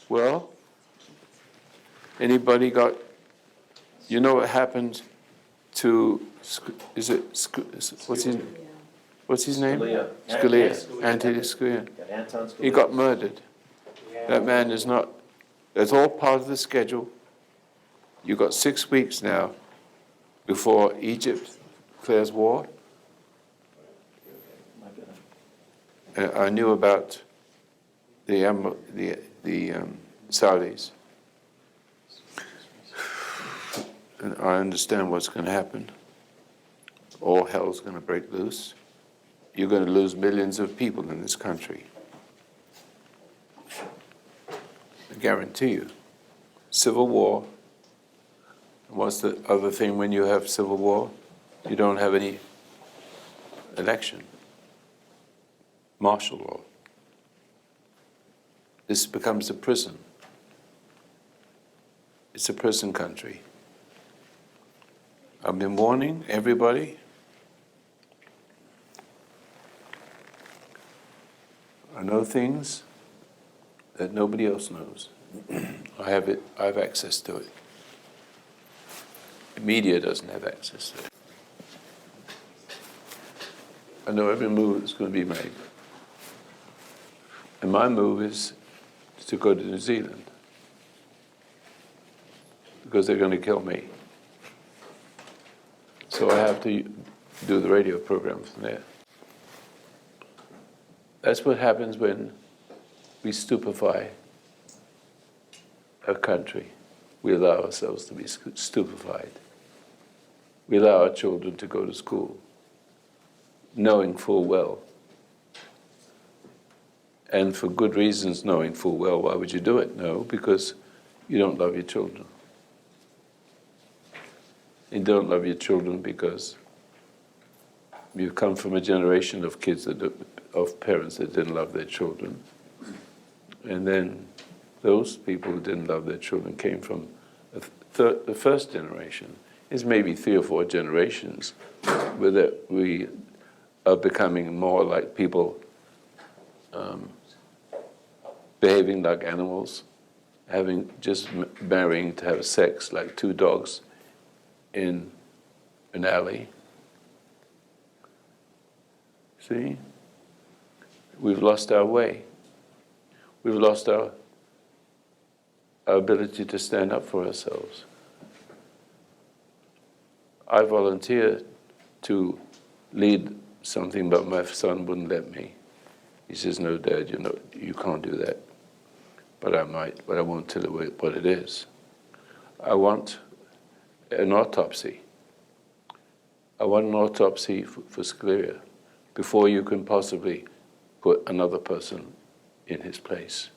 Well, anybody got, you know what happened to, what's his name? Scalia. Anthony Scalia. Anton Scalia. He got murdered. That man is not, that's all part of the schedule. You've got 6 weeks now before Egypt declares war. And I knew about the Saudis. And I understand what's going to happen. All hell's going to break loose. You're going to lose millions of people in this country. I guarantee you. Civil war. What's the other thing when you have civil war? You don't have any election. Martial law. This becomes a prison. It's a prison country. I've been warning everybody. I know things that nobody else knows. I have access to it. The media doesn't have access to it. I know every move that's going to be made. And my move is to go to New Zealand. Because they're going to kill me. So I have to do the radio program from there. That's what happens when we stupefy a country. We allow ourselves to be stupefied. We allow our children to go to school, knowing full well, and for good reasons knowing full well. Why would you do it? No, because you don't love your children. You don't love your children because you come from a generation of of parents that didn't love their children. And then those people who didn't love their children came from the first generation. It's maybe 3 or 4 generations where that we are becoming more like people behaving like animals, just marrying to have sex like 2 dogs in an alley. See? We've lost our way. We've lost our ability to stand up for ourselves. I volunteered to lead something, but my son wouldn't let me. He says, "No, Dad, you can't do that." But I might, but I won't tell you what it is. I want an autopsy. I want an autopsy for Scalia before you can possibly put another person in his place.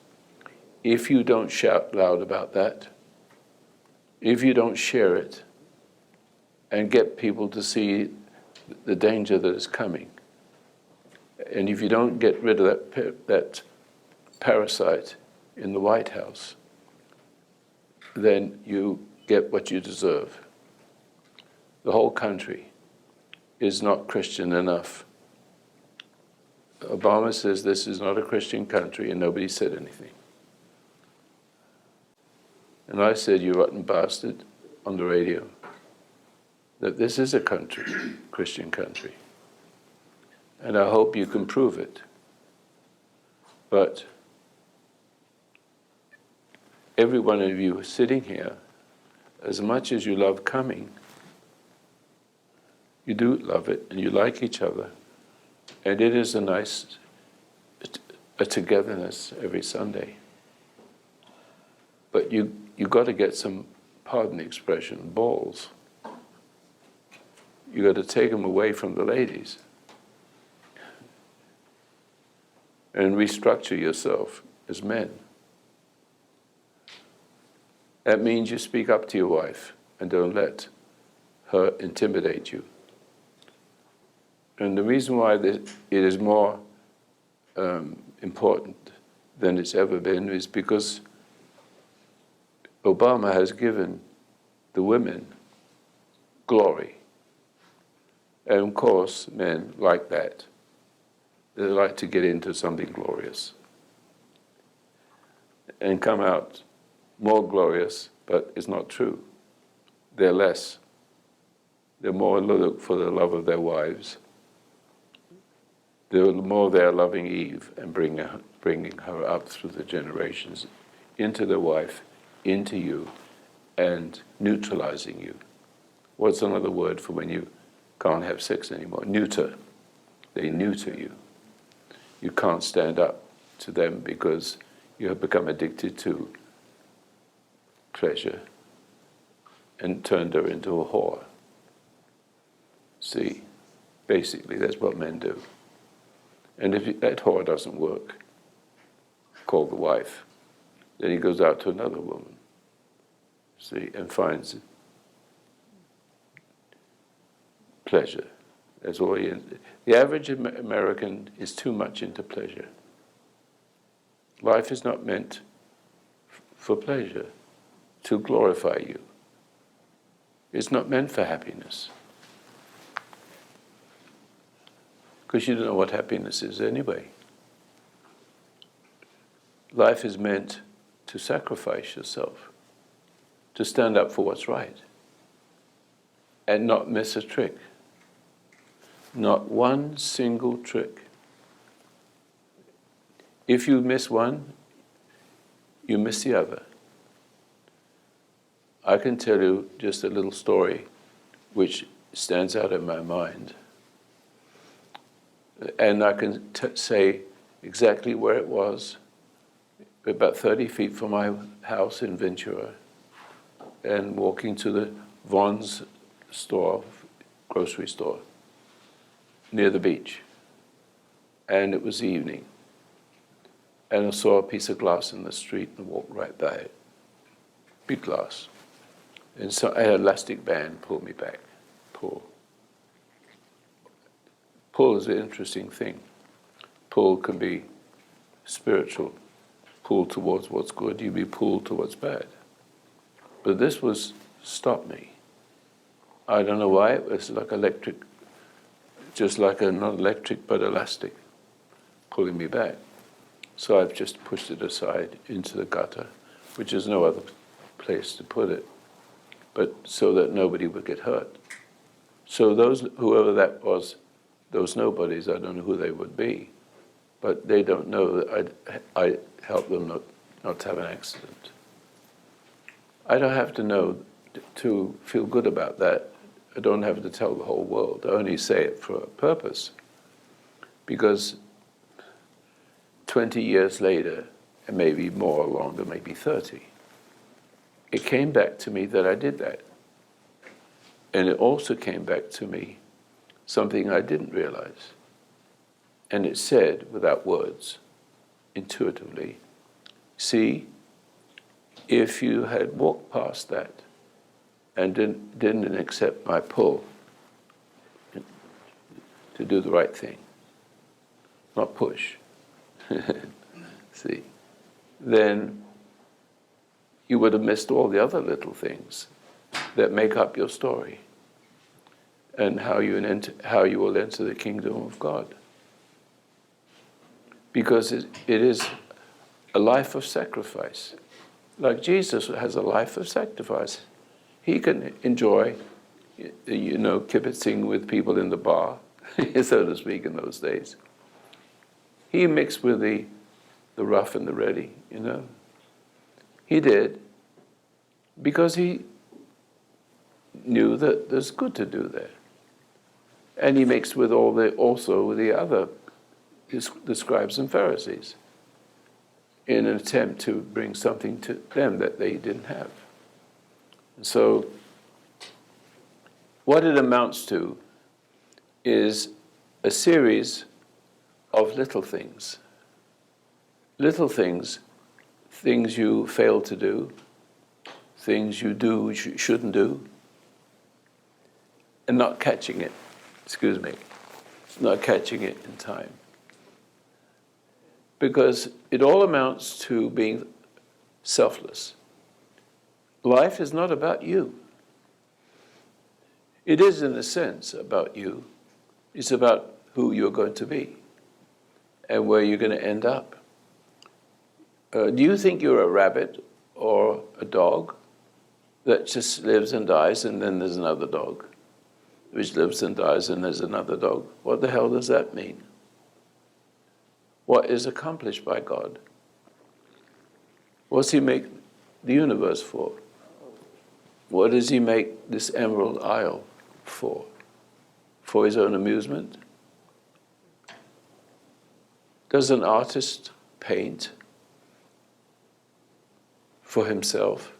If you don't shout loud about that, if you don't share it and get people to see the danger that is coming, and if you don't get rid of that parasite in the White House, then you get what you deserve. The whole country is not Christian enough. Obama says this is not a Christian country, and nobody said anything. And I said, "You rotten bastard," on the radio, that this is a country, Christian country. And I hope you can prove it. But every one of you sitting here, as much as you love coming, you do love it, and you like each other. And it is a nice togetherness every Sunday. But you got to get some, pardon the expression, balls. You got to take them away from the ladies and restructure yourself as men. That means you speak up to your wife and don't let her intimidate you. And the reason why it is more important than it's ever been is because Obama has given the women glory. And of course, men like that. They like to get into something glorious. and come out more glorious, but it's not true. They're less. They're more look for the love of their wives. The more they're loving Eve and bringing her up through the generations into the wife, into you, and neutralizing you. What's another word for when you can't have sex anymore? Neuter. They neuter you. You can't stand up to them because you have become addicted to pleasure and turned her into a whore. See, basically that's what men do. And if that whore doesn't work, call the wife, then he goes out to another woman, see, and finds pleasure. That's all he is. The average American is too much into pleasure. Life is not meant for pleasure, to glorify you. It's not meant for happiness. Because you don't know what happiness is anyway. Life is meant to sacrifice yourself, to stand up for what's right, and not miss a trick. Not one single trick. If you miss one, you miss the other. I can tell you just a little story which stands out in my mind. And I can say exactly where it was, about 30 feet from my house in Ventura, and walking to the Vaughn's store, grocery store, near the beach. And it was evening. And I saw a piece of glass in the street and walked right by it. Big glass. And so an elastic band pulled me back. Pull. Pull is an interesting thing. Pull can be spiritual. Pull towards what's good, you be pulled to what's bad. But this was stop me. I don't know why, it was like electric, just like a, not electric, but elastic, pulling me back. So I've just pushed it aside into the gutter, which is no other place to put it, but so that nobody would get hurt. So those, whoever that was, those nobodies, I don't know who they would be, but they don't know that I helped them not to have an accident. I don't have to know to feel good about that. I don't have to tell the whole world. I only say it for a purpose. Because 20 years later, and maybe more or longer, maybe 30, it came back to me that I did that. And it also came back to me something I didn't realize. And it said, without words, intuitively, see, if you had walked past that and didn't accept my pull to do the right thing, not push, see, then you would have missed all the other little things that make up your story and how you will enter the kingdom of God. Because it is a life of sacrifice. Like Jesus has a life of sacrifice. He can enjoy, kibitzing with people in the bar, so to speak, in those days. He mixed with the rough and the ready, He did, because he knew that there's good to do there. And he mixed with also with the other, the scribes and Pharisees, in an attempt to bring something to them that they didn't have. And so what it amounts to is a series of little things. Little things, things you fail to do, things you do which you shouldn't do, and not catching it, not catching it in time. Because it all amounts to being selfless. Life is not about you. It is, in a sense, about you. It's about who you're going to be and where you're going to end up. Do you think you're a rabbit or a dog that just lives and dies, and then there's another dog which lives and dies, and there's another dog? What the hell does that mean? What is accomplished by God? What's he make the universe for? What does he make this Emerald Isle for? For his own amusement? Does an artist paint for himself,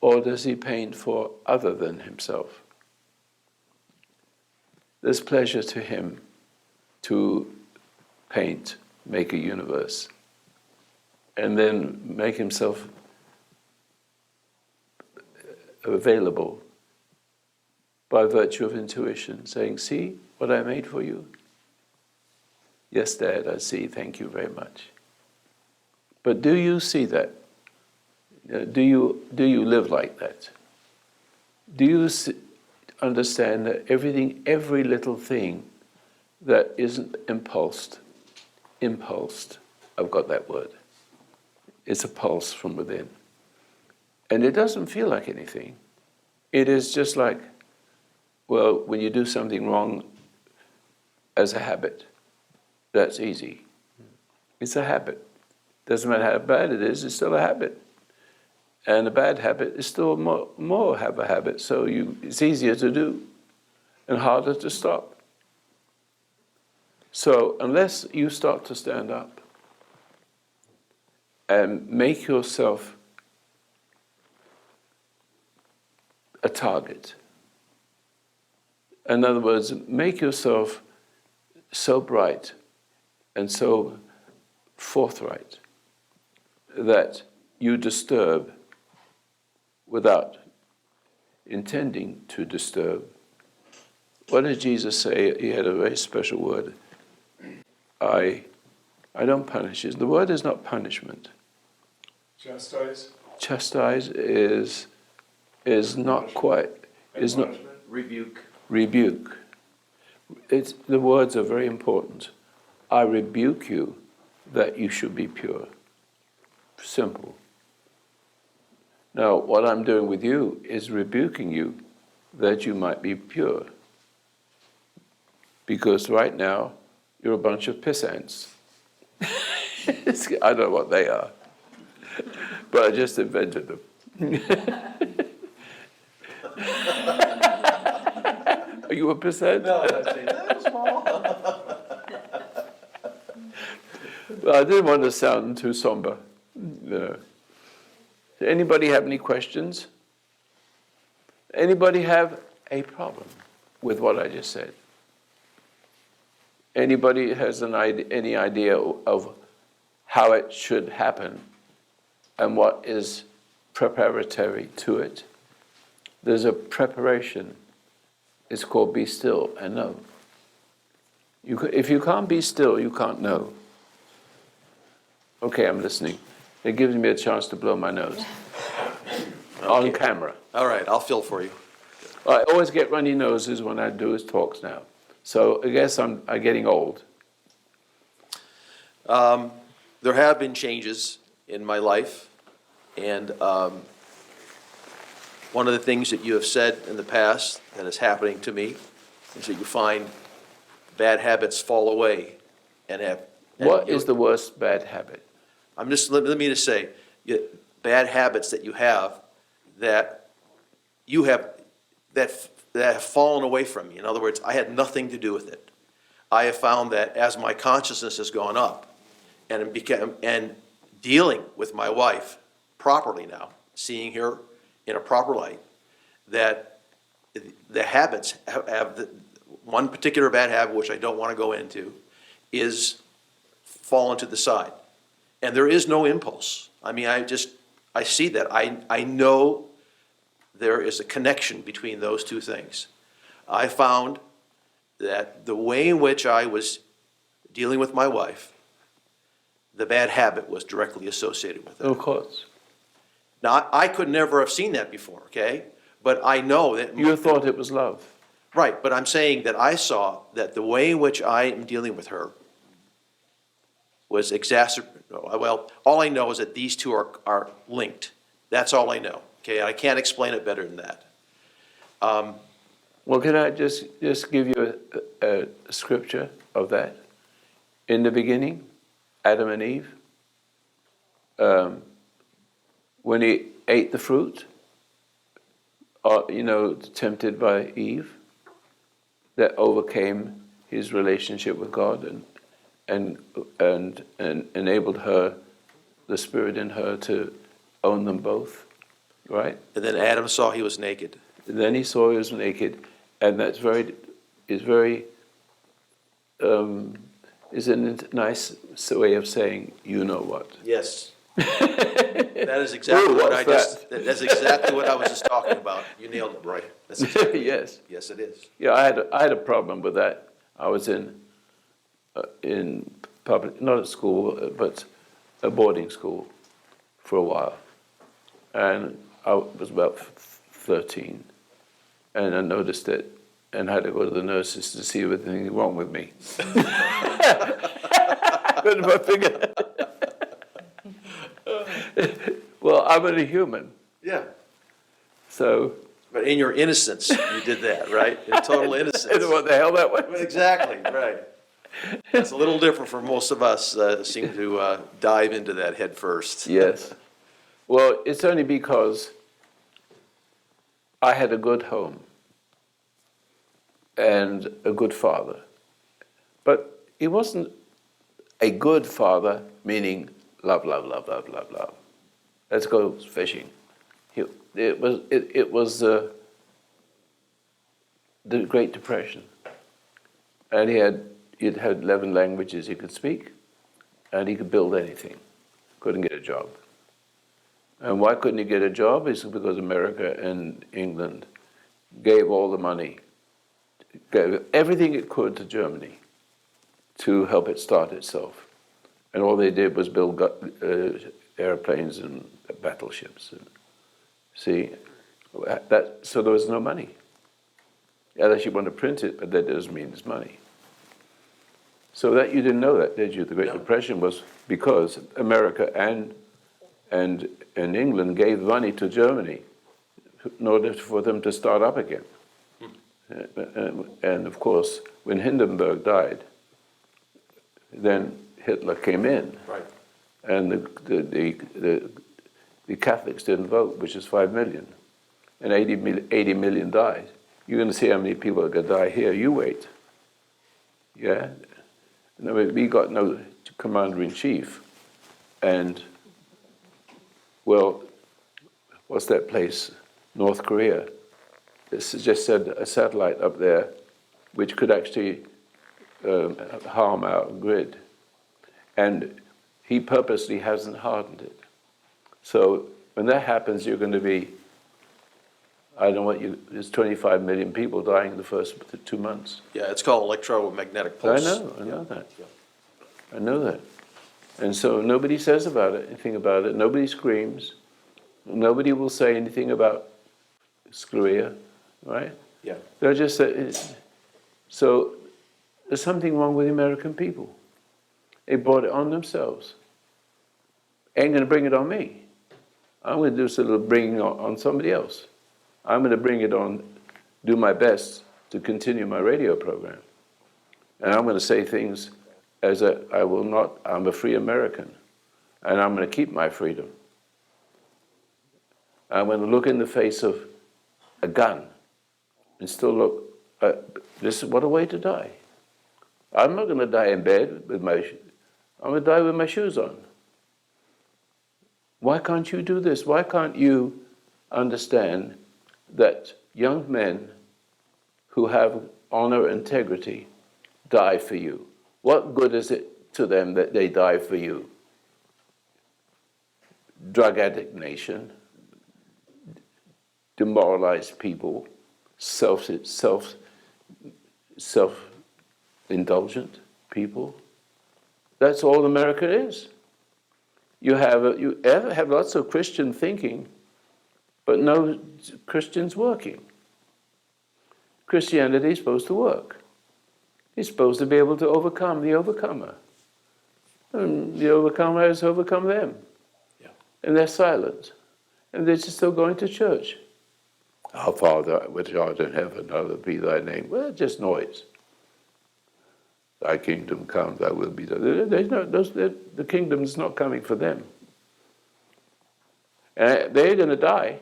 or does he paint for other than himself? There's pleasure to him to paint, make a universe, and then make himself available by virtue of intuition, saying, see what I made for you? Yes, Dad, I see, thank you very much. But do you see that? Do you live like that? Do you understand that every little thing that isn't impulsed, I've got that word, it's a pulse from within. And it doesn't feel like anything. It is just like, well, when you do something wrong as a habit, that's easy. It's a habit. Doesn't matter how bad it is, it's still a habit. And a bad habit is still more have a habit, so it's easier to do and harder to stop. So unless you start to stand up and make yourself a target, in other words, make yourself so bright and so forthright that you disturb without intending to disturb. What did Jesus say? He had a very special word. I don't punish. The word is not punishment. Chastise? Chastise is not quite, is not rebuke. Rebuke. The words are very important. I rebuke you that you should be pure. Simple. Now, what I'm doing with you is rebuking you that you might be pure. Because right now, you're a bunch of piss ants. I don't know what they are, but I just invented them. Are you a piss ant? No, that's small. Well, I didn't want to sound too somber. No. Does anybody have any questions? Anybody have a problem with what I just said? Anybody has any idea of how it should happen and what is preparatory to it? There's a preparation. It's called be still and know. If you can't be still, you can't know. Okay, I'm listening. It gives me a chance to blow my nose. On camera. All right, I'll fill for you. I always get runny noses when I do his talks now. So I guess I'm getting old. There have been changes in my life, and one of the things that you have said in the past that is happening to me is that you find bad habits fall away and have. What is the worst bad habit? Let me just say, bad habits that you have that have fallen away from me. In other words, I had nothing to do with it. I have found that as my consciousness has gone up and dealing with my wife properly now, seeing her in a proper light, that the habits have one particular bad habit, which I don't want to go into, is fallen to the side. And there is no impulse. I mean, I see that. I know there is a connection between those two things. I found that the way in which I was dealing with my wife, the bad habit was directly associated with it. Of course. Now, I could never have seen that before, okay? But I know that... You thought it was love. Right, but I'm saying that I saw that the way in which I am dealing with her was well, all I know is that these two are linked. That's all I know, okay? I can't explain it better than that. Well, can I just give you a scripture of that? In the beginning, Adam and Eve, when he ate the fruit, tempted by Eve, that overcame his relationship with God and enabled her, the spirit in her, to own them both, right? And then Adam saw he was naked. And then he saw he was naked, and that's is a nice way of saying, you know what. Yes. That is exactly Ooh, what what's that's exactly what I was just talking about. You nailed it, Roy. That's exactly Yes. Yes, it is. Yeah, I had a problem with that. I was in public, not at school, but a boarding school for a while. And I was about 13. And I noticed it and had to go to the nurses to see if there was anything wrong with me. Couldn't I figure? Well, I'm only human. Yeah. So. But in your innocence, you did that, right? In total innocence. I don't know what the hell that was. Exactly, right. It's a little different for most of us seem to dive into that head first. Yes. Well, it's only because I had a good home and a good father. But he wasn't a good father, meaning love, love, love, love, love, love. Let's go fishing. It was the Great Depression. And he'd had 11 languages he could speak, and he could build anything. Couldn't get a job. And why couldn't he get a job? It's because America and England gave all the money, gave everything it could to Germany to help it start itself. And all they did was build airplanes and battleships. See, so there was no money. Unless you want to print it, but that doesn't mean it's money. So that you didn't know that, did you? The Great Depression was because America and England gave money to Germany in order for them to start up again. And of course, when Hindenburg died, then Hitler came in. Right. And the Catholics didn't vote, which is 5 million. And 80 million died. You're going to see how many people are going to die here. You wait. Yeah? No, we got no commander-in-chief. And, well, what's that place? North Korea. This just said a satellite up there which could actually harm our grid. And he purposely hasn't hardened it. So when that happens, you're going to be, I don't know there's 25 million people dying in the first 2 months. Yeah, it's called electromagnetic pulse. I know that. I know that. And so nobody says anything about it. Nobody screams. Nobody will say anything about scleria, right? Yeah. They'll just say, so there's something wrong with the American people. They brought it on themselves. Ain't going to bring it on me. I'm going to do a little bringing on somebody else. I'm going to bring it on, do my best to continue my radio program. And I'm going to say things I'm a free American, and I'm going to keep my freedom. I'm going to look in the face of a gun and still look, what a way to die. I'm not going to die in bed I'm going to die with my shoes on. Why can't you do this? Why can't you understand that young men who have honor and integrity die for you? What good is it to them that they die for you? Drug addict nation, demoralized people, self-indulgent people. That's all America is. You have lots of Christian thinking, but no Christians working. Christianity is supposed to work. It's supposed to be able to overcome the overcomer. And the overcomer has overcome them. Yeah. And they're silent. And they're just still going to church. Our Father, which art in heaven, hallowed be thy name. Well, just noise. Thy kingdom come, thy will be done. The kingdom's not coming for them. And they're going to die,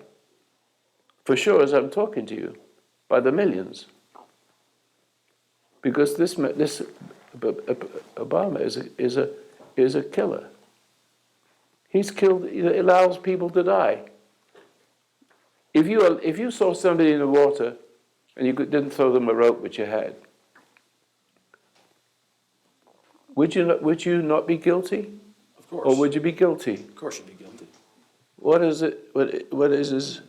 for sure, as I'm talking to you, by the millions. Because this Obama is a killer. He's killed. He allows people to die. If you saw somebody in the water and you didn't throw them a rope, which you had, would you not be guilty, Of course. or would you be guilty? Of course you'd be guilty. What is it? What is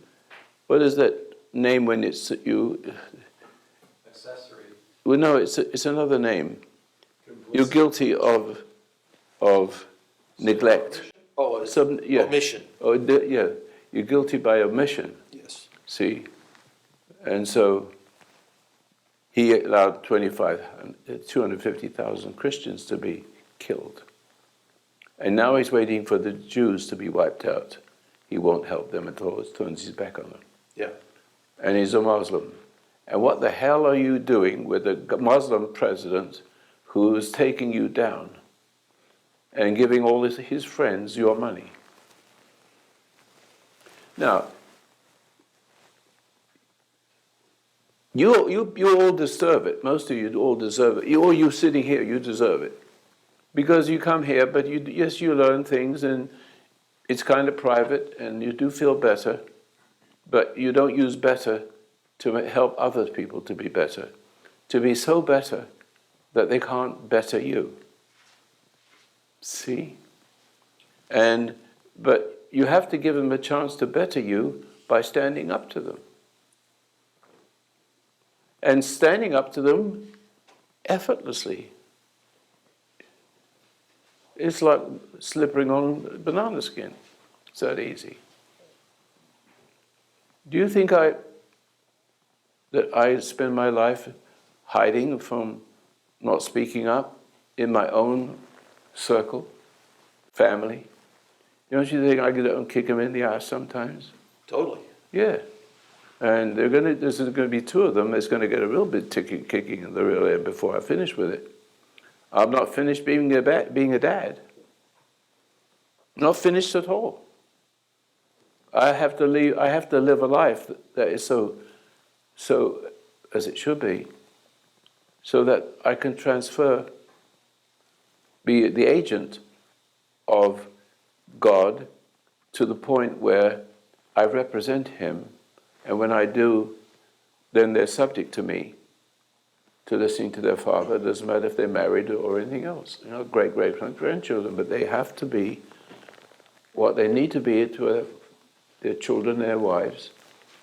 that name when it's you? Accessory. Well, no, it's another name. You're guilty of neglect. Oh, it's Yeah. omission. Yeah, you're guilty by omission. Yes. See, and so he allowed 250,000 Christians to be killed, and now he's waiting for the Jews to be wiped out. He won't help them until he turns his back on them. Yeah. And he's a Muslim. And what the hell are you doing with a Muslim president who's taking you down and giving all his friends your money? Now, you all deserve it. Most of you all deserve it. You sitting here, you deserve it. Because you come here, but you learn things, and it's kind of private, and you do feel better, but you don't use better to help other people to be better, to be so better that they can't better you. See? But you have to give them a chance to better you by standing up to them. And standing up to them effortlessly. It's like slipping on banana skin. It's that easy. Do you think that I spend my life hiding from not speaking up in my own circle, family? Don't you think I get out and kick them in the ass sometimes? Totally. Yeah. And there's going to be two of them that's going to get a real bit kicking in the real end before I finish with it. I'm not finished being a dad. Not finished at all. I have to live a life that is so as it should be, so that I can be the agent of God to the point where I represent Him, and when I do, then they're subject to me, to listening to their father. It doesn't matter if they're married or anything else. Great-grandchildren, but they have to be what they need to be to their children, their wives.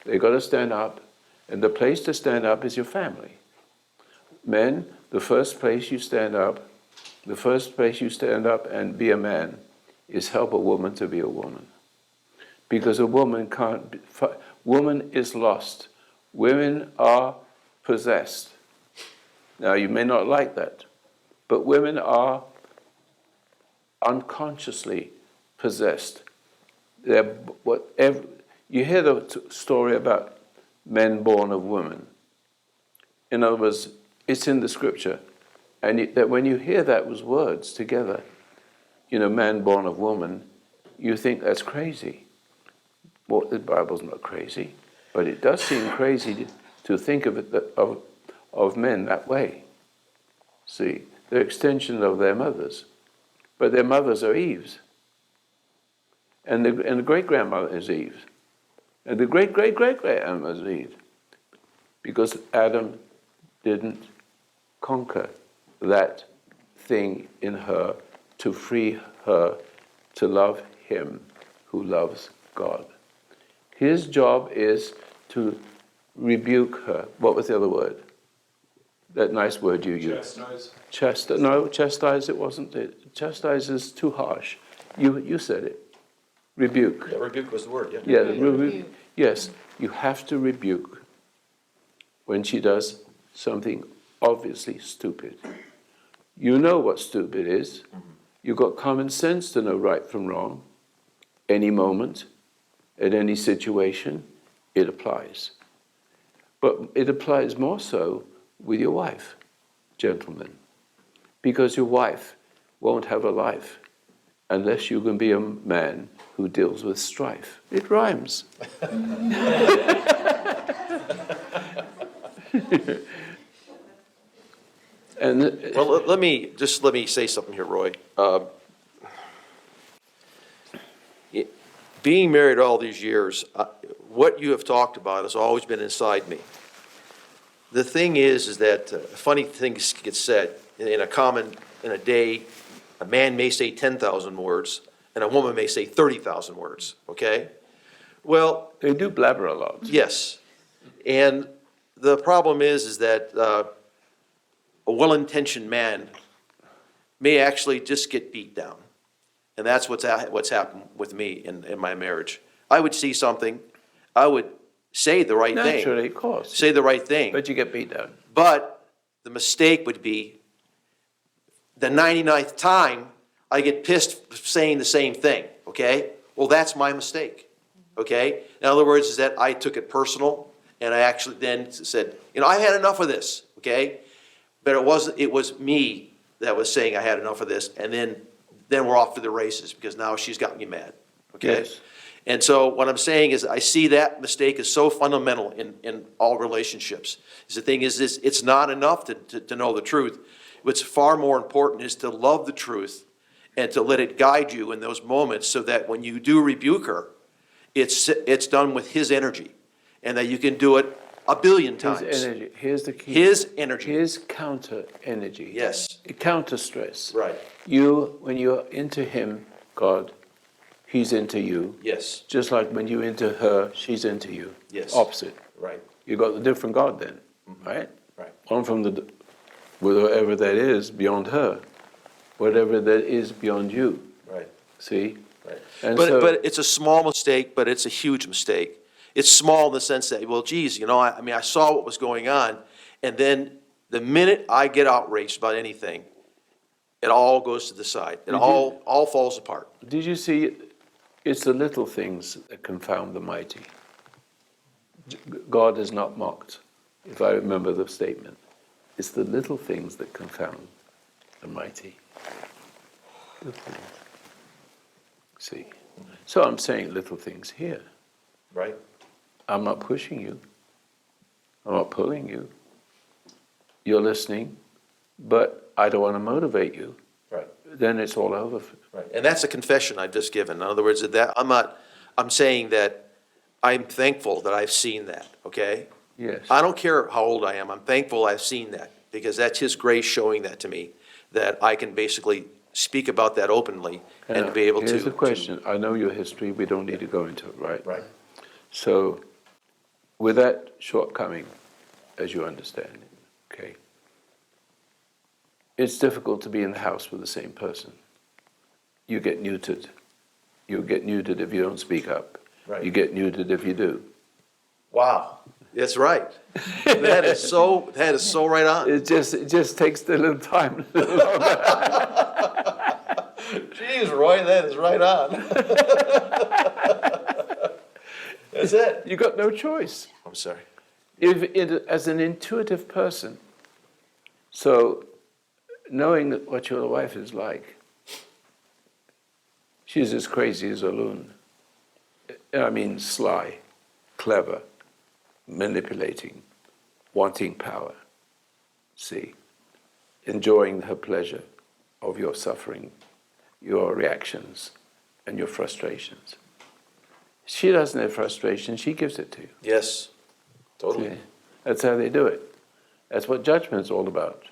They've got to stand up, and the place to stand up is your family. Men, the first place you stand up and be a man is help a woman to be a woman. Because a woman woman is lost. Women are possessed. Now, you may not like that, but women are unconsciously possessed. You hear the story about men born of women. In other words, it's in the scripture. And that when you hear that with words together, man born of woman, you think that's crazy. Well, the Bible's not crazy, but it does seem crazy to think of it of men that way. See, they're extensions of their mothers, but their mothers are Eve's, and the great-grandmother is Eve's, and the great-great-great-grandmother is Eve, because Adam didn't conquer that thing in her to free her to love him who loves God. His job is to rebuke her. What was the other word? That nice word you used. Chastise. No, chastise it wasn't it. Chastise is too harsh. You said it. Rebuke. Yeah, rebuke was the word, yeah. Yeah, rebuke. Yes, you have to rebuke when she does something obviously stupid. You know what stupid is, You've got common sense to know right from wrong. Any moment, at any situation, it applies. But it applies more so with your wife, gentlemen, because your wife won't have a life unless you can be a man who deals with strife. It rhymes. And Well, let me say something here, Roy. Being married all these years, what you have talked about has always been inside me. The thing is that funny things get said in a day. A man may say 10,000 words, and a woman may say 30,000 words. Okay. Well, they do blabber a lot. yes, and the problem is that a well-intentioned man may actually just get beat down. And that's what's happened with me in my marriage. I would see something, I would say the right thing. Naturally, of course. Say the right thing. But you get beat down. But the mistake would be the 99th time I get pissed saying the same thing, okay? Well, that's my mistake, okay? In other words, is that I took it personal, and I actually then said, I had enough of this, okay? But it was me that was saying I had enough of this, and then we're off to the races, because now she's got me mad, okay? Yes. And so what I'm saying is I see that mistake is so fundamental in all relationships. The thing is this, it's not enough to know the truth. What's far more important is to love the truth and to let it guide you in those moments, so that when you do rebuke her, it's done with his energy, and that you can do it a billion times. His energy. Here's the key. His energy. His counter energy. Yes. Counter stress. Right. When you're into him, God, he's into you. Yes. Just like when you're into her, she's into you. Yes. Opposite. Right. You got the different God then, right? Right. One from whatever that is beyond her, whatever that is beyond you. Right. See? Right. And But it's a small mistake, but it's a huge mistake. It's small in the sense that, well, geez, I saw what was going on, and then the minute I get outraged about anything, it all goes to the side. It all falls apart. Did you see? It's the little things that confound the mighty. God is not mocked, if I remember the statement. It's the little things that confound the mighty. Little things. See? So I'm saying little things here. Right. I'm not pushing you. I'm not pulling you. You're listening, but I don't want to motivate you. Right. Then it's all over. Right. And that's a confession I've just given. In other words, I'm saying that I'm thankful that I've seen that, okay? Yes. I don't care how old I am. I'm thankful I've seen that, because that's his grace showing that to me, that I can basically speak about that openly and to be able to. Here's the question. I know your history. We don't need to go into it, right? Right. So, with that shortcoming, as you understand it, okay, it's difficult to be in the house with the same person. You get neutered. You get neutered if you don't speak up. Right. You get neutered if you do. Wow. That's right. That is so right on. It just takes a little time. Jeez, Roy, that is right on. That's it. You got no choice. I'm sorry. As an intuitive person, so knowing that what your wife is like, she's as crazy as a loon. I mean, sly, clever, manipulating, wanting power. See, enjoying her pleasure of your suffering, your reactions, and your frustrations. She doesn't have frustration, she gives it to you. Yes, totally. See? That's how they do it. That's what judgment's all about.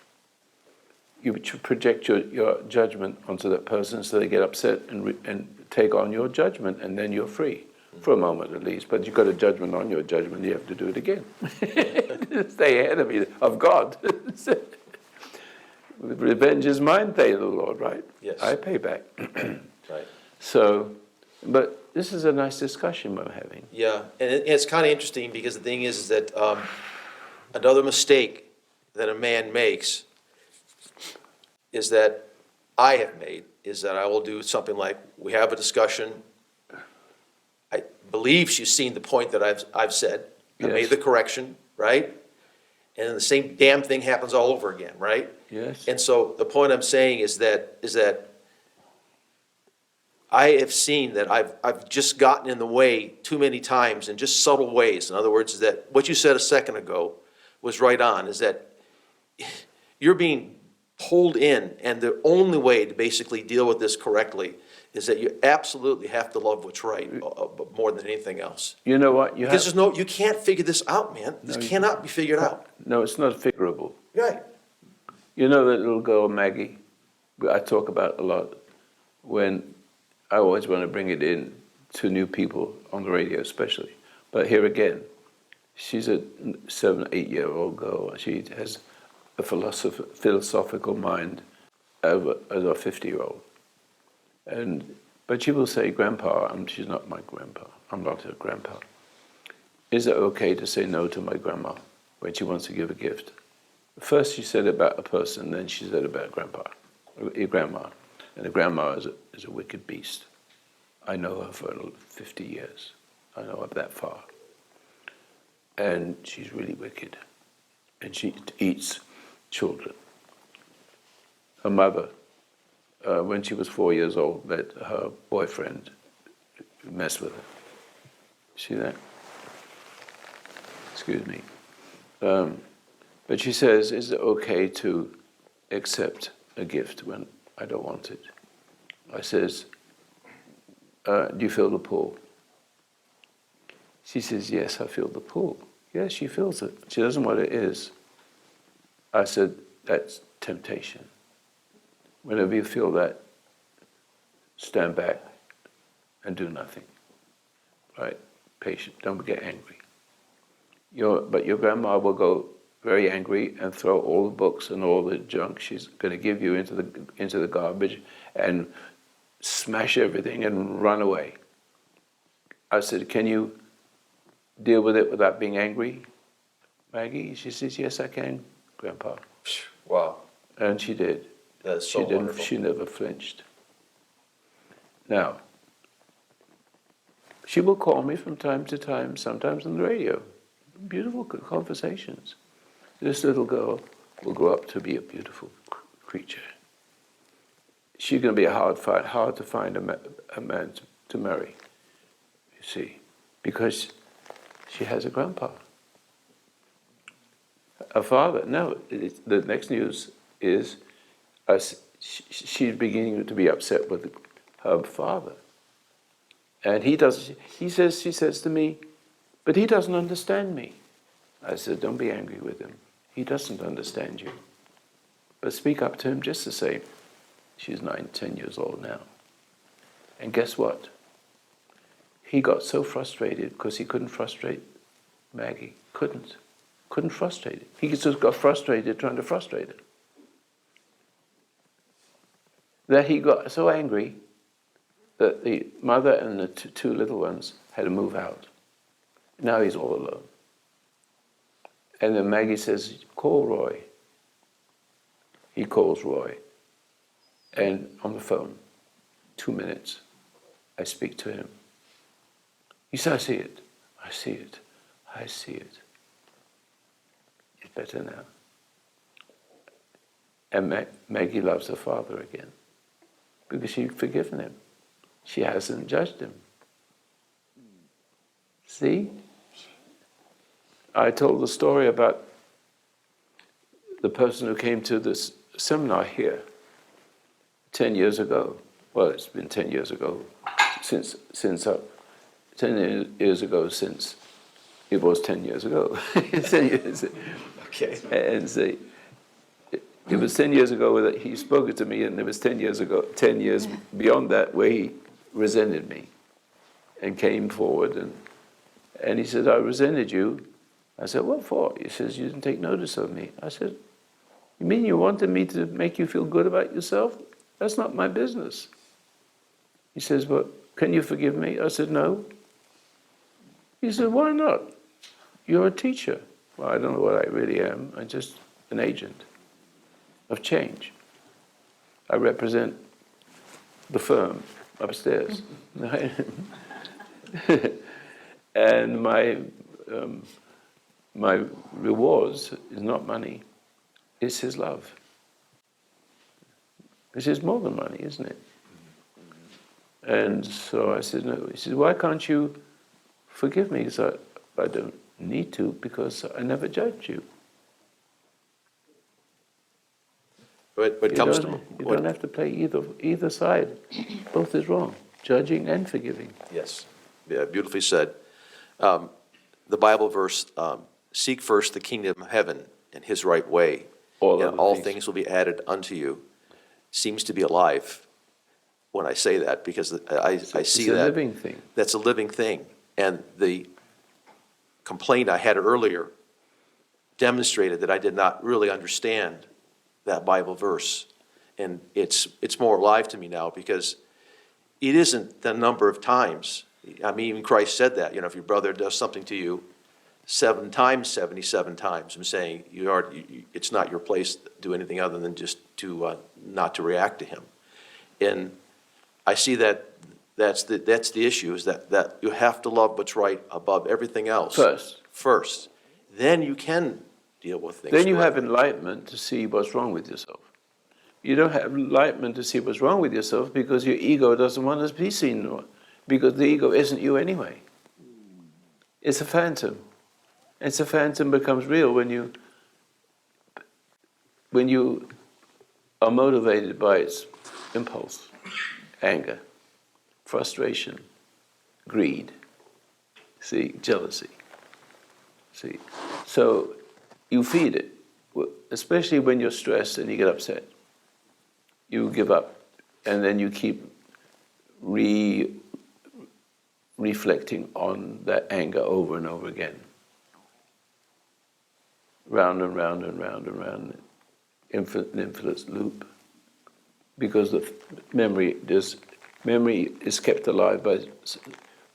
You project your judgment onto that person so they get upset and take on your judgment, and then you're free. For a moment at least, but you've got a judgment on your judgment, you have to do it again. Stay ahead of God. Revenge is mine, say the Lord, right? Yes. I pay back. Right. So, but this is a nice discussion we're having. Yeah, and it's kind of interesting, because the thing is that another mistake that a man makes is that I have made, is that I will do something like, we have a discussion. I believe she's seen the point that I've said. I made Yes. the correction, right? And then the same damn thing happens all over again, right? Yes. And so the point I'm saying is that I have seen that I've just gotten in the way too many times in just subtle ways. In other words, is that what you said a second ago was right on, is that you're being pulled in, and the only way to basically deal with this correctly is that you absolutely have to love what's right more than anything else. You know what? Because you can't figure this out, man. This No, you cannot be figured out. No, it's not figurable. Right. You know that little girl, Maggie, I talk about a lot, when I always want to bring it in to new people on the radio especially. But here again, she's a 7, 8-year-old girl. She has a philosophical mind as a 50-year-old. But she will say, Grandpa, she's not my grandpa. I'm not her grandpa. Is it okay to say no to my grandma when she wants to give a gift? First she said about a person, then she said about your grandma. And the grandma is a wicked beast. I know her for 50 years. I know her that far. And she's really wicked. And she eats children. Her mother, when she was 4 years old, let her boyfriend mess with her. See that? Excuse me. But she says, is it okay to accept a gift when I don't want it? I says, do you feel the pull? She says, yes, I feel the pull. Yes, she feels it. She doesn't know what it is. I said, that's temptation. Whenever you feel that, stand back and do nothing. Right? Patient. Don't get angry. But your grandma will go very angry and throw all the books and all the junk she's going to give you into the garbage and smash everything and run away. I said, can you deal with it without being angry, Maggie? She says, yes, I can, Grandpa. Wow. And she did. That is so wonderful. She never flinched. Now, she will call me from time to time, sometimes on the radio. Beautiful conversations. This little girl will grow up to be a beautiful creature. She's going to be hard to find a man to marry, you see, because she has a grandpa. A father, no, the next news is she's beginning to be upset with her father. And she says to me, but he doesn't understand me. I said, don't be angry with him. He doesn't understand you. But speak up to him just the same. She's 9, 10 years old now. And guess what? He got so frustrated because he couldn't frustrate Maggie. Couldn't frustrate it. He just got frustrated trying to frustrate her. That he got so angry that the mother and the two little ones had to move out. Now he's all alone. And then Maggie says, call Roy. He calls Roy. And on the phone, 2 minutes, I speak to him. He says, I see it. I see it. I see it. It's better now. And Maggie loves her father again because she'd forgiven him. She hasn't judged him. See? I told the story about the person who came to this seminar here 10 years ago. Well, it's been 10 years ago since 10 years ago since it was 10 years ago. 10 years. Okay. And say, it was 10 years ago that he spoke to me, and it was 10 years ago, 10 years beyond that where he resented me and came forward and he said, I resented you. I said, what for? He says, you didn't take notice of me. I said, you mean you wanted me to make you feel good about yourself? That's not my business. He says, well, can you forgive me? I said, no. He said, why not? You're a teacher. Well, I don't know what I really am. I'm just an agent of change. I represent the firm upstairs. And my rewards is not money, it's his love. Which is more than money, isn't it? And so I said, no. He said, why can't you forgive me? He said, I don't need to, because I never judged you. But You comes don't, to you what, don't have to play either side. Both is wrong, judging and forgiving. yes, yeah, beautifully said. The Bible verse, seek first the kingdom of heaven and his right way, and other all things will be added unto you, seems to be alive when I say that, because I see It's a that. living thing. That's a living thing. And the complaint I had earlier demonstrated that I did not really understand that Bible verse. And it's more alive to me now, because it isn't the number of times. I mean, even Christ said that, if your brother does something to you 7 times, 77 times, I'm saying it's not your place to do anything other than just to not to react to him. And I see that that's the issue, is that you have to love what's right above everything else. First. Then you can deal with things. Then you have correctly. enlightenment to see what's wrong with yourself. You don't have enlightenment to see what's wrong with yourself because your ego doesn't want to be seen, because the ego isn't you anyway. It's a phantom. It's a phantom becomes real when you are motivated by its impulse, anger, frustration, greed, jealousy. So you feed it, especially when you're stressed and you get upset. You give up, and then you keep reflecting on that anger over and over again. Round and round and round and round, infinite loop. Because the memory is kept alive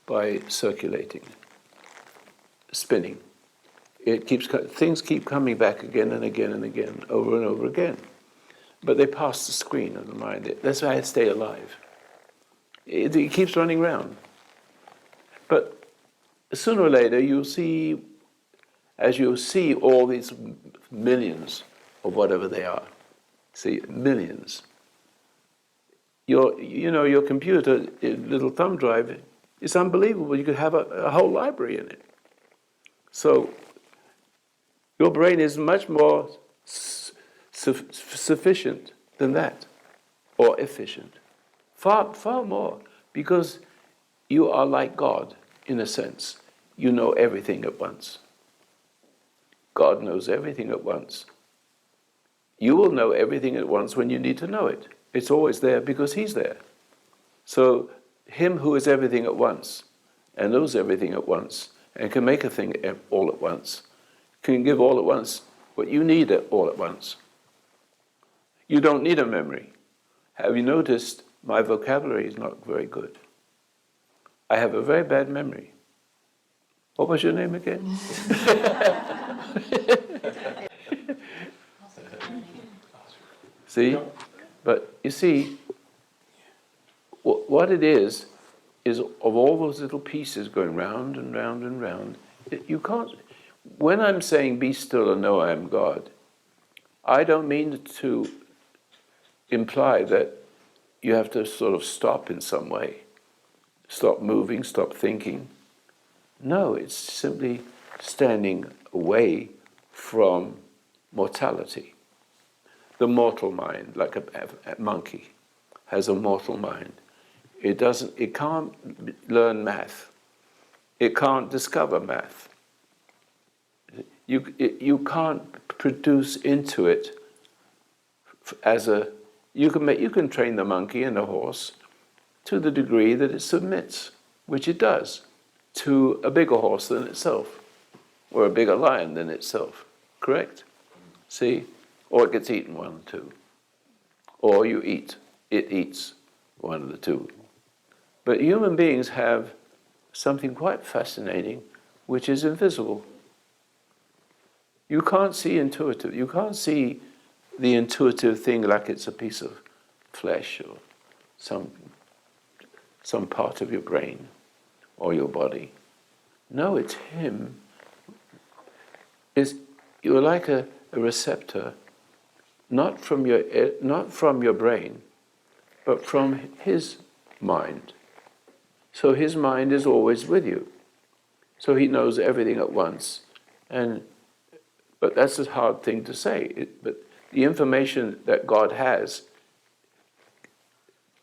by circulating, spinning. Things keep coming back again and again and again, over and over again. But they pass the screen of the mind. That's why I stay alive. It keeps running round. But sooner or later, you'll see, as you see all these millions of whatever they are, millions. Your computer, little thumb drive, is unbelievable. You could have a whole library in it. So your brain is much more sufficient than that, or efficient. Far, far more, because you are like God, in a sense. You know everything at once. God knows everything at once. You will know everything at once when you need to know it. It's always there because He's there. So, Him who is everything at once, and knows everything at once, and can make a thing all at once, can give all at once what you need all at once. You don't need a memory. Have you noticed my vocabulary is not very good? I have a very bad memory. What was your name again? See? But you see, what it is of all those little pieces going round and round and round, you can't. When I'm saying be still and know I am God, I don't mean to imply that you have to sort of stop in some way. Stop moving, stop thinking. No, it's simply standing away from mortality. The mortal mind, like a monkey, has a mortal mind. It can't learn math. It can't discover math. You can't produce into it you can train the monkey and the horse to the degree that it submits, which it does, to a bigger horse than itself, or a bigger lion than itself. Correct? See? Or it gets eaten, one or two. Or it eats, one of the two. But human beings have something quite fascinating, which is invisible. You can't see intuitive. You can't see the intuitive thing like it's a piece of flesh some part of your brain or your body. No, it's him. You're like a receptor, not from your brain, but from his mind. So his mind is always with you. So he knows everything at once. But that's a hard thing to say. But the information that God has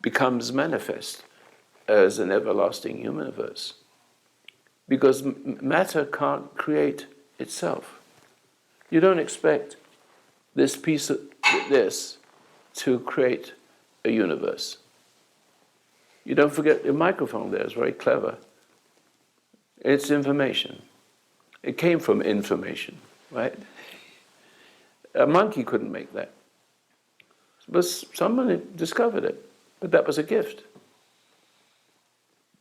becomes manifest as an everlasting universe. Because matter can't create itself. You don't expect this piece of this to create a universe. You don't forget the microphone there is very clever. It's information. It came from information, right? A monkey couldn't make that. But someone discovered it. But that was a gift.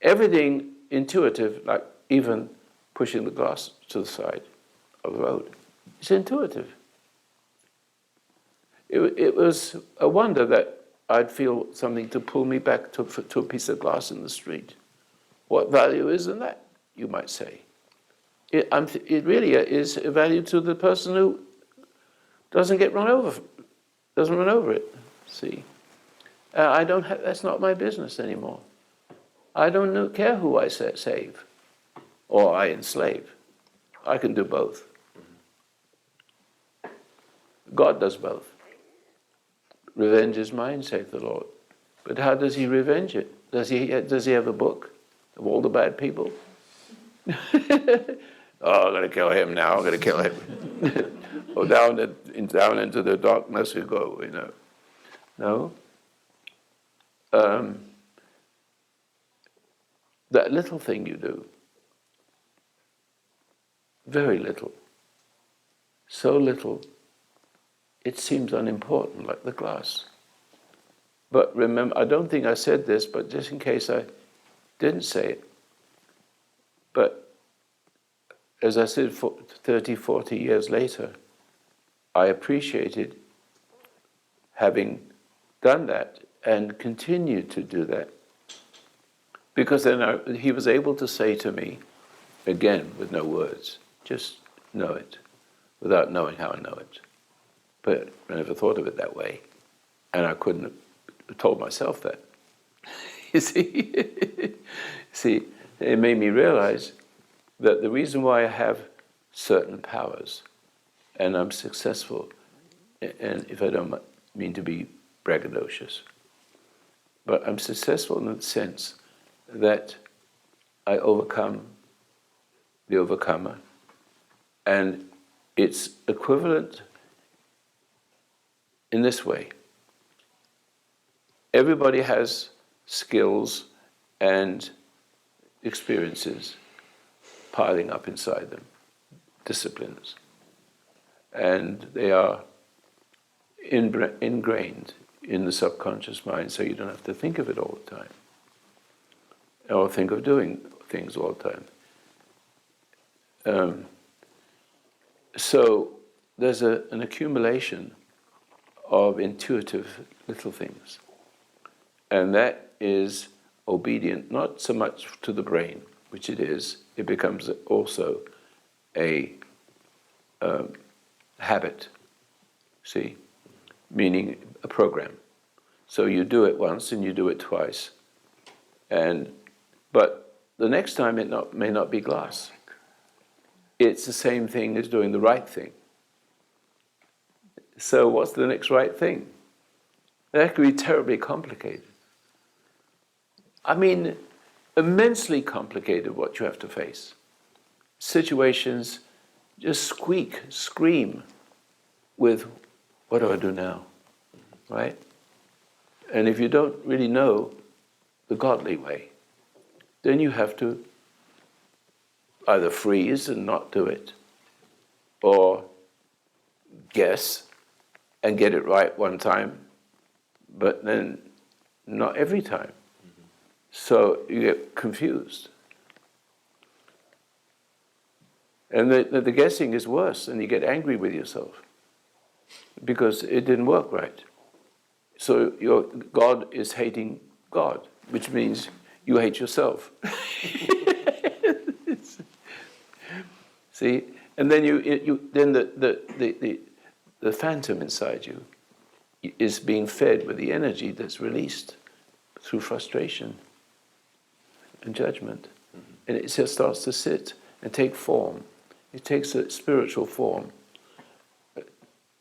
Everything intuitive, like even pushing the glass to the side of the road, it's intuitive. It was a wonder that I'd feel something to pull me back to a piece of glass in the street. What value is in that, you might say? It really is a value to the person who doesn't run over it, see? That's not my business anymore. I don't care who I save or I enslave. I can do both. God does both. Revenge is mine, saith the Lord. But how does he revenge it? Does he have a book of all the bad people? Oh, I'm going to kill him now. I'm going to kill him. Or down into the darkness we go, No. That little thing you do, very little, so little, it seems unimportant, like the glass. But remember, I don't think I said this, but just in case I didn't say it, but as I said, 30, 40 years later, I appreciated having done that and continued to do that. Because then he was able to say to me, again, with no words, just know it, without knowing how I know it. But I never thought of it that way. And I couldn't have told myself that. You see? See, it made me realize that the reason why I have certain powers and I'm successful, and if I don't mean to be braggadocious, but I'm successful in the sense that I overcome the overcomer, and it's equivalent in this way. Everybody has skills and experiences piling up inside them, disciplines, and they are ingrained in the subconscious mind, so you don't have to think of it all the time, or think of doing things all the time. So there's an accumulation of intuitive little things, and that is obedient not so much to the brain, which it becomes also a habit, see, meaning a program. So you do it once and you do it twice, but the next time it may not be glass. It's the same thing as doing the right thing. So what's the next right thing? That could be terribly complicated. I mean, immensely complicated what you have to face. Situations just scream with, what do I do now? Right? And if you don't really know the godly way, then you have to either freeze and not do it, or guess and get it right one time, but then not every time. So you get confused. And the guessing is worse, and you get angry with yourself because it didn't work right. So God is hating God, which means you hate yourself. See, and then then the phantom inside you is being fed with the energy that's released through frustration and judgment, and it just starts to sit and take form. It takes a spiritual form.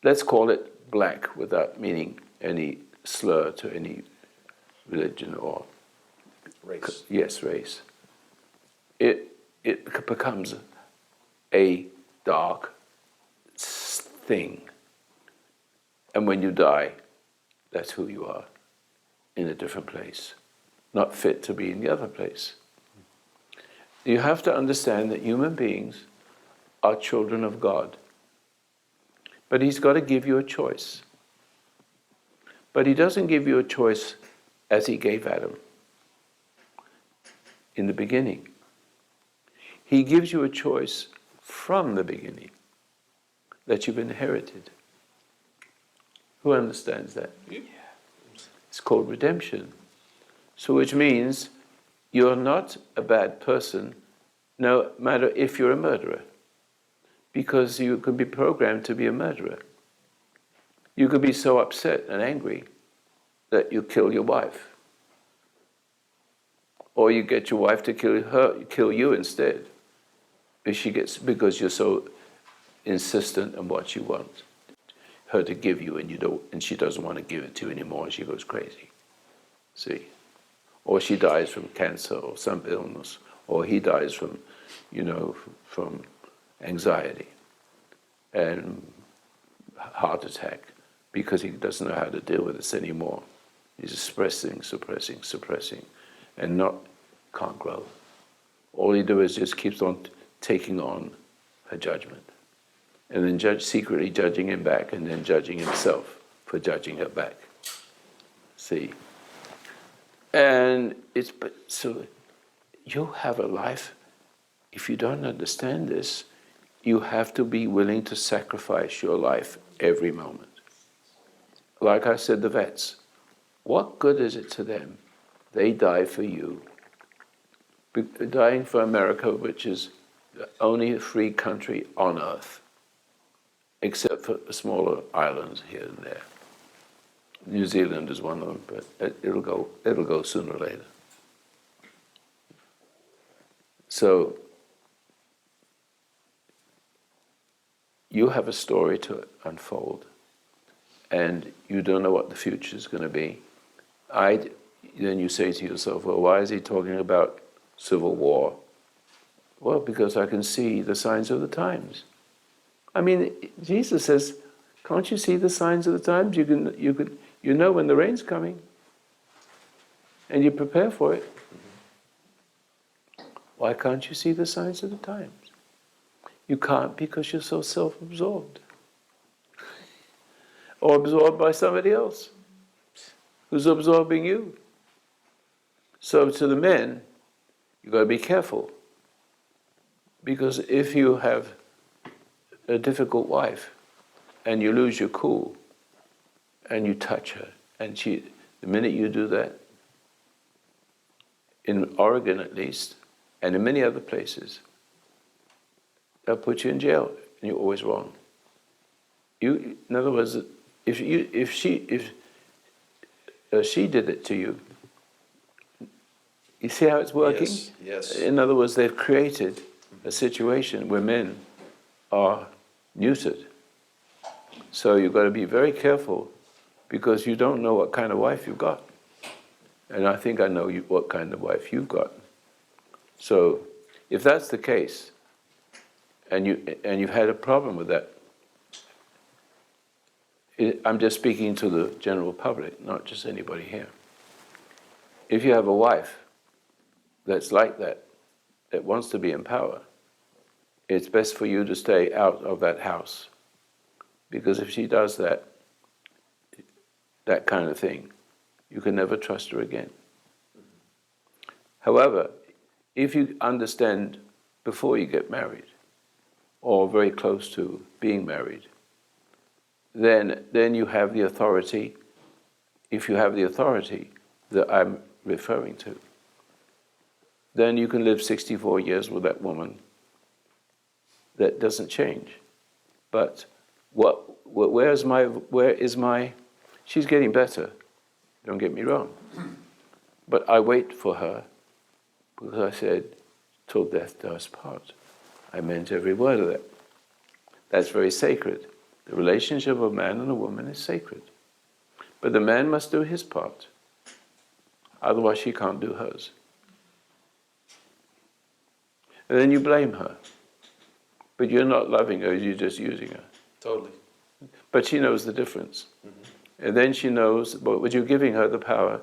Let's call it black without meaning any slur to any religion or Race. yes, race. It becomes a dark thing. And when you die, that's who you are, in a different place, not fit to be in the other place. You have to understand that human beings are children of God. But He's got to give you a choice. But He doesn't give you a choice as He gave Adam in the beginning. He gives you a choice from the beginning that you've inherited. Who understands that? Yeah. It's called redemption. So which means you're not a bad person, no matter if you're a murderer. Because you could be programmed to be a murderer. You could be so upset and angry that you kill your wife. Or you get your wife to kill you instead. Because you're so insistent on what you want her to give you, and she doesn't want to give it to you anymore, and she goes crazy. See? Or she dies from cancer or some illness, or he dies from anxiety and heart attack because he doesn't know how to deal with this anymore. He's suppressing, and can't grow. All he does is just keeps on taking on her judgment, and then secretly judging him back, and then judging himself for judging her back. See? And so you have a life. If you don't understand this, you have to be willing to sacrifice your life every moment. Like I said, the vets, what good is it to them? They die for you. Dying for America, which is the only free country on earth, except for the smaller islands here and there. New Zealand is one of them, but it'll go sooner or later. So you have a story to unfold, and you don't know what the future is going to be. Then you say to yourself, well, why is he talking about civil war? Well, because I can see the signs of the times. I mean, Jesus says, can't you see the signs of the times? You know when the rain's coming, and you prepare for it. Why can't you see the signs of the times? You can't because you're so self-absorbed. Or absorbed by somebody else who's absorbing you. So to the men, you've got to be careful. Because if you have a difficult wife and you lose your cool and you touch her, and the minute you do that, in Oregon at least, and in many other places, they'll put you in jail, and you're always wrong. In other words, if she did it to you, you see how it's working? Yes. In other words, they've created a situation where men are neutered. So you've got to be very careful, because you don't know what kind of wife you've got. And I think I know what kind of wife you've got. So if that's the case, and you've had a problem with that, I'm just speaking to the general public, not just anybody here. If you have a wife that's like that wants to be in power, it's best for you to stay out of that house. Because if she does that kind of thing, you can never trust her again. However, if you understand before you get married, or very close to being married, then you have the authority. If you have the authority that referring to. Then you can live 64 years with that woman. That doesn't change. But where is my, she's getting better, don't get me wrong. But I wait for her because I said, till death do us part. I meant every word of that. That's very sacred. The relationship of a man and a woman is sacred. But the man must do his part. Otherwise she can't do hers. And then you blame her. But you're not loving her, you're just using her. Totally. But she knows the difference. And then she knows, but you're giving her the power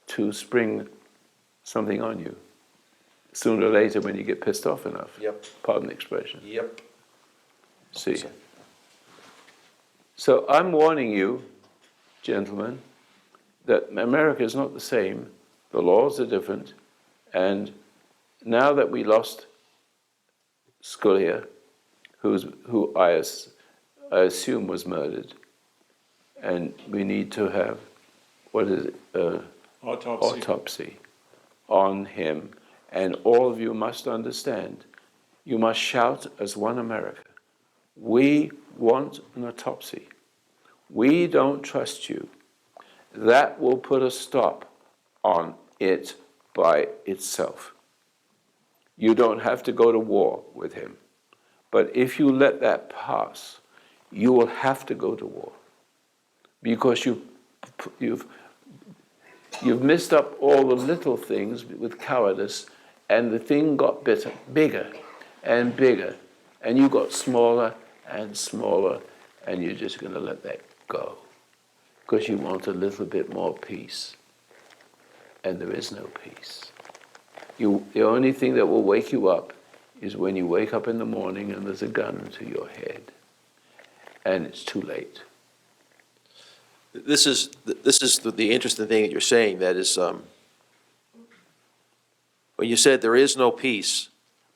to spring something on you. Sooner or later when you get pissed off enough. Yep. Pardon the expression. Yep. See. So I'm warning you, gentlemen, that America is not the same. The laws are different. And now that we lost Scalia, who I assume was murdered, and we need to have, what is it? Autopsy on him. And all of you must understand, you must shout as one America. We want an autopsy. We don't trust you. That will put a stop on it by itself. You don't have to go to war with him. But if you let that pass, you will have to go to war. Because you've messed up all the little things with cowardice, and the thing got bigger and bigger, and you got smaller and smaller, and you're just going to let that go. Because you want a little bit more peace. And there is no peace. The only thing that will wake you up is when you wake up in the morning and there's a gun to your head. And it's too late. This is the interesting thing that you're saying, that is, when you said there is no peace,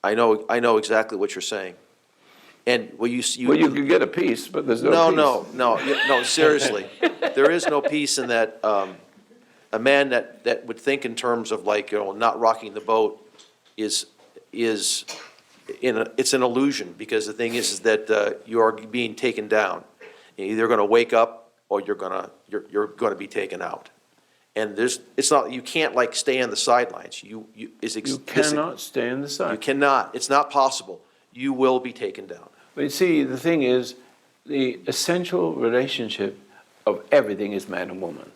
I know exactly what you're saying. And Well, you can get a peace, but there's no peace. No, seriously. There is no peace in that, a man that would think in terms of, like, not rocking the boat it's an illusion, because the thing is that you are being taken down. You're either going to wake up or you're going to be taken out. And it's not, you can't, like, stay on the sidelines. You cannot stay on the side. You cannot. It's not possible. You will be taken down. But you see, the thing is, the essential relationship of everything is man and woman.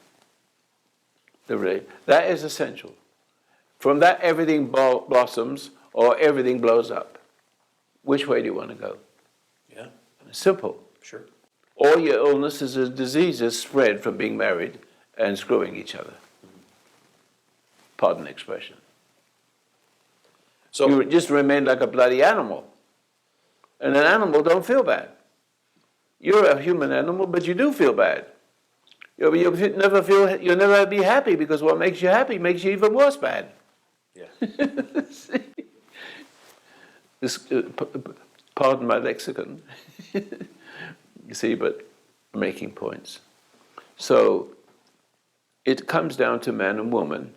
That is essential. From that, everything blossoms or everything blows up. Which way do you want to go? Yeah. Simple. Sure. All your illnesses and diseases spread from being married and screwing each other. Pardon the expression. So You just remain like a bloody animal. And an animal don't feel bad. You're a human animal, but you do feel bad. You'll never be happy, because what makes you happy makes you even worse bad. yeah. Pardon my lexicon. You see, but making points. So it comes down to man and woman.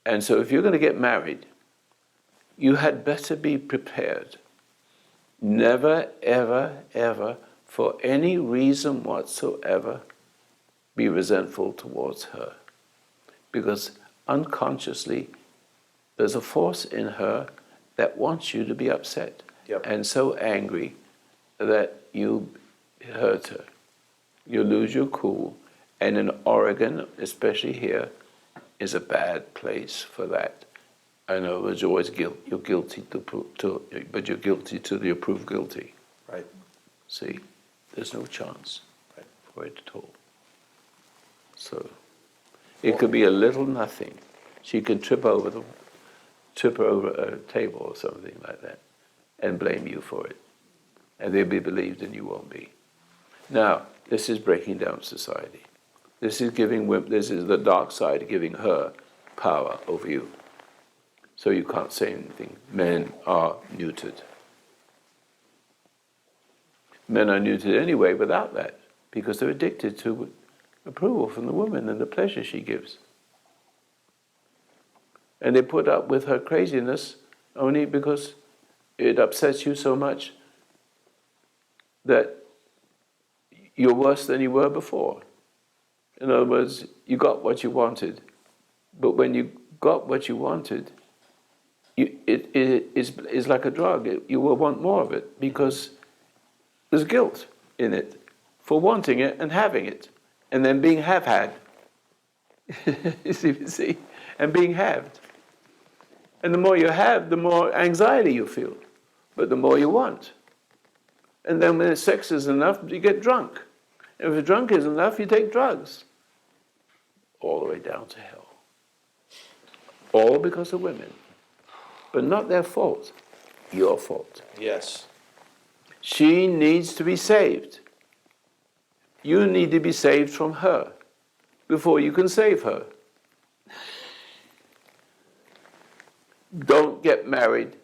And so if you're going to get married, you had better be prepared. Never, ever, ever, for any reason whatsoever, be resentful towards her. Because unconsciously, there's a force in her that wants you to be upset. Yep. And so angry that you hurt her. You lose your cool. And in Oregon, especially here, is a bad place for that. I know there's always guilt. You're guilty but you're guilty till you're proved guilty. Right. See, there's no chance for it at all. So it could be a little nothing. She could trip over a table or something like that, and blame you for it, and they'll be believed, and you won't be. Now, this is breaking down society. This is the dark side giving her power over you. So you can't say anything. Men are neutered. Men are neutered anyway without that, because they're addicted to approval from the woman and the pleasure she gives. And they put up with her craziness only because it upsets you so much that you're worse than you were before. In other words, you got what you wanted, but when you got what you wanted, it is like a drug. You will want more of it because there's guilt in it for wanting it and having it, and then being have-had. you see, and being halved. And the more you have, the more anxiety you feel, but the more you want. And then when sex is enough, you get drunk. And if drunk is enough, you take drugs. All the way down to hell. All because of women. But not their fault. Your fault. Yes. She needs to be saved. You need to be saved from her before you can save her. Don't get married.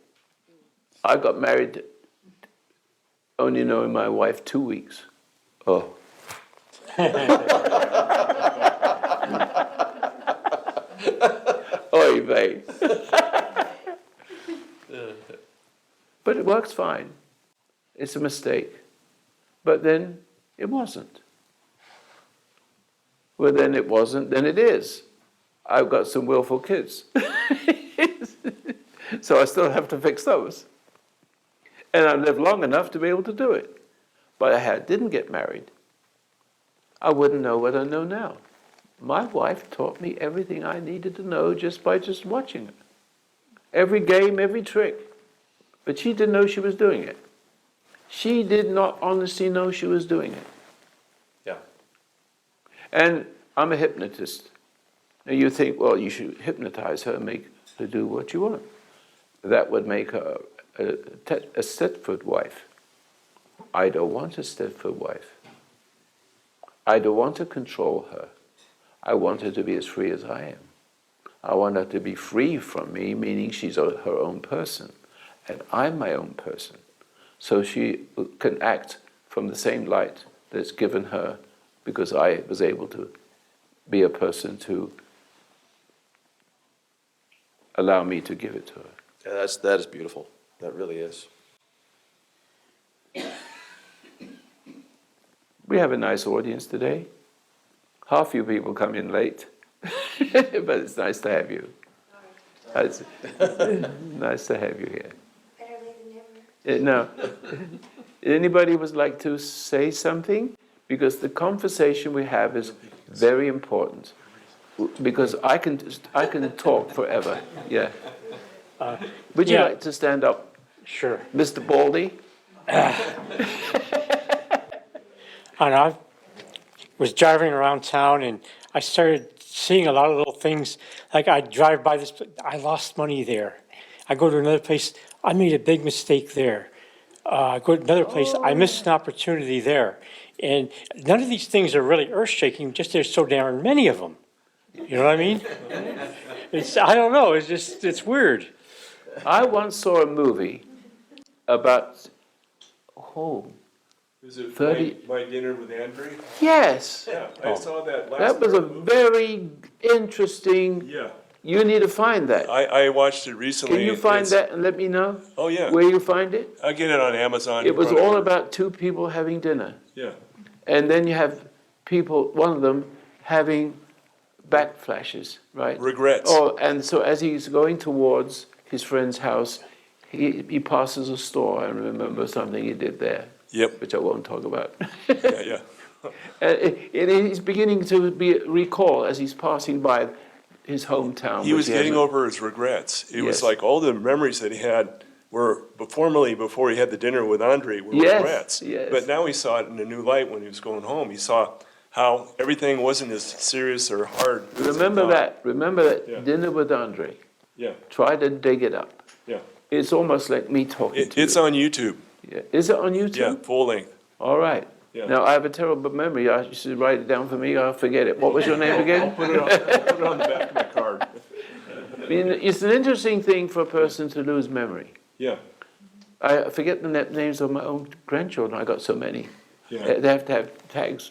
I got married only knowing my wife 2 weeks. Oh. Oy vey. But it works fine. It's a mistake. But then it wasn't. Well, then it wasn't, then it is. I've got some willful kids. So I still have to fix those. And I've lived long enough to be able to do it. But didn't get married, I wouldn't know what I know now. My wife taught me everything I needed to know just by watching her. Every game, every trick. But she didn't know she was doing it. She did not honestly know she was doing it. Yeah. And I'm a hypnotist. Now you think, well, you should hypnotize her and make her do what you want. That would make her a Stepford wife. I don't want a Stepford wife. I don't want to control her. I want her to be as free as I am. I want her to be free from me, meaning she's her own person, and I'm my own person. So she can act from the same light that's given her because I was able to be a person to allow me to give it to her. Yeah, that is beautiful. That really is. We have a nice audience today. Half you people come in late, but it's nice to have you. It's nice to have you here. Better late than never. Now, anybody would like to say something? Because the conversation we have is very important. Because I can talk forever. Yeah. Would you yeah. like to stand up, Sure. Mr. Baldy? And I was driving around town and I started seeing a lot of little things. Like I drive by this, I lost money there. I go to another place, I made a big mistake there. I go to another place, I missed an opportunity there. And none of these things are really earth-shaking, just there's so damn many of them. You know what I mean? I don't know, it's weird. I once saw a movie about, Is it 30 my dinner with Andre? yes, Yeah, I saw that last. that was a movie. very interesting, Yeah, you need to find that. I watched it recently. Can you find It's- that and let me know Oh, yeah. where you find it? I get it on Amazon. It was whatever. all about two people having dinner. Yeah, And then you have people, one of them having backflashes, right? regrets. Oh, and so as he's going towards his friend's house, he passes a store. I remember something he did there, Yep, which I won't talk about. yeah. And he's beginning to recall as he's passing by his hometown. He which was getting hasn't- over his regrets. It was Yes. like all the memories that he had were formerly before he had the dinner with Andre were Yes, regrets. yes. But now he saw it in a new light when he was going home. He saw how everything wasn't as serious or hard. as he Remember thought. that Yeah. dinner with Andre. Yeah, Try to dig it up. yeah. It's almost like me talking to It's you. on YouTube. Yeah. Is it on YouTube? Yeah, full length. All right. Yeah. Now, I have a terrible memory. You should write it down for me. I'll forget it. What was your name I'll again? put it on the back of my card. I mean, it's an interesting thing for a person to lose memory. Yeah, I forget the names of my own grandchildren. I got so many. yeah. They have to have tags.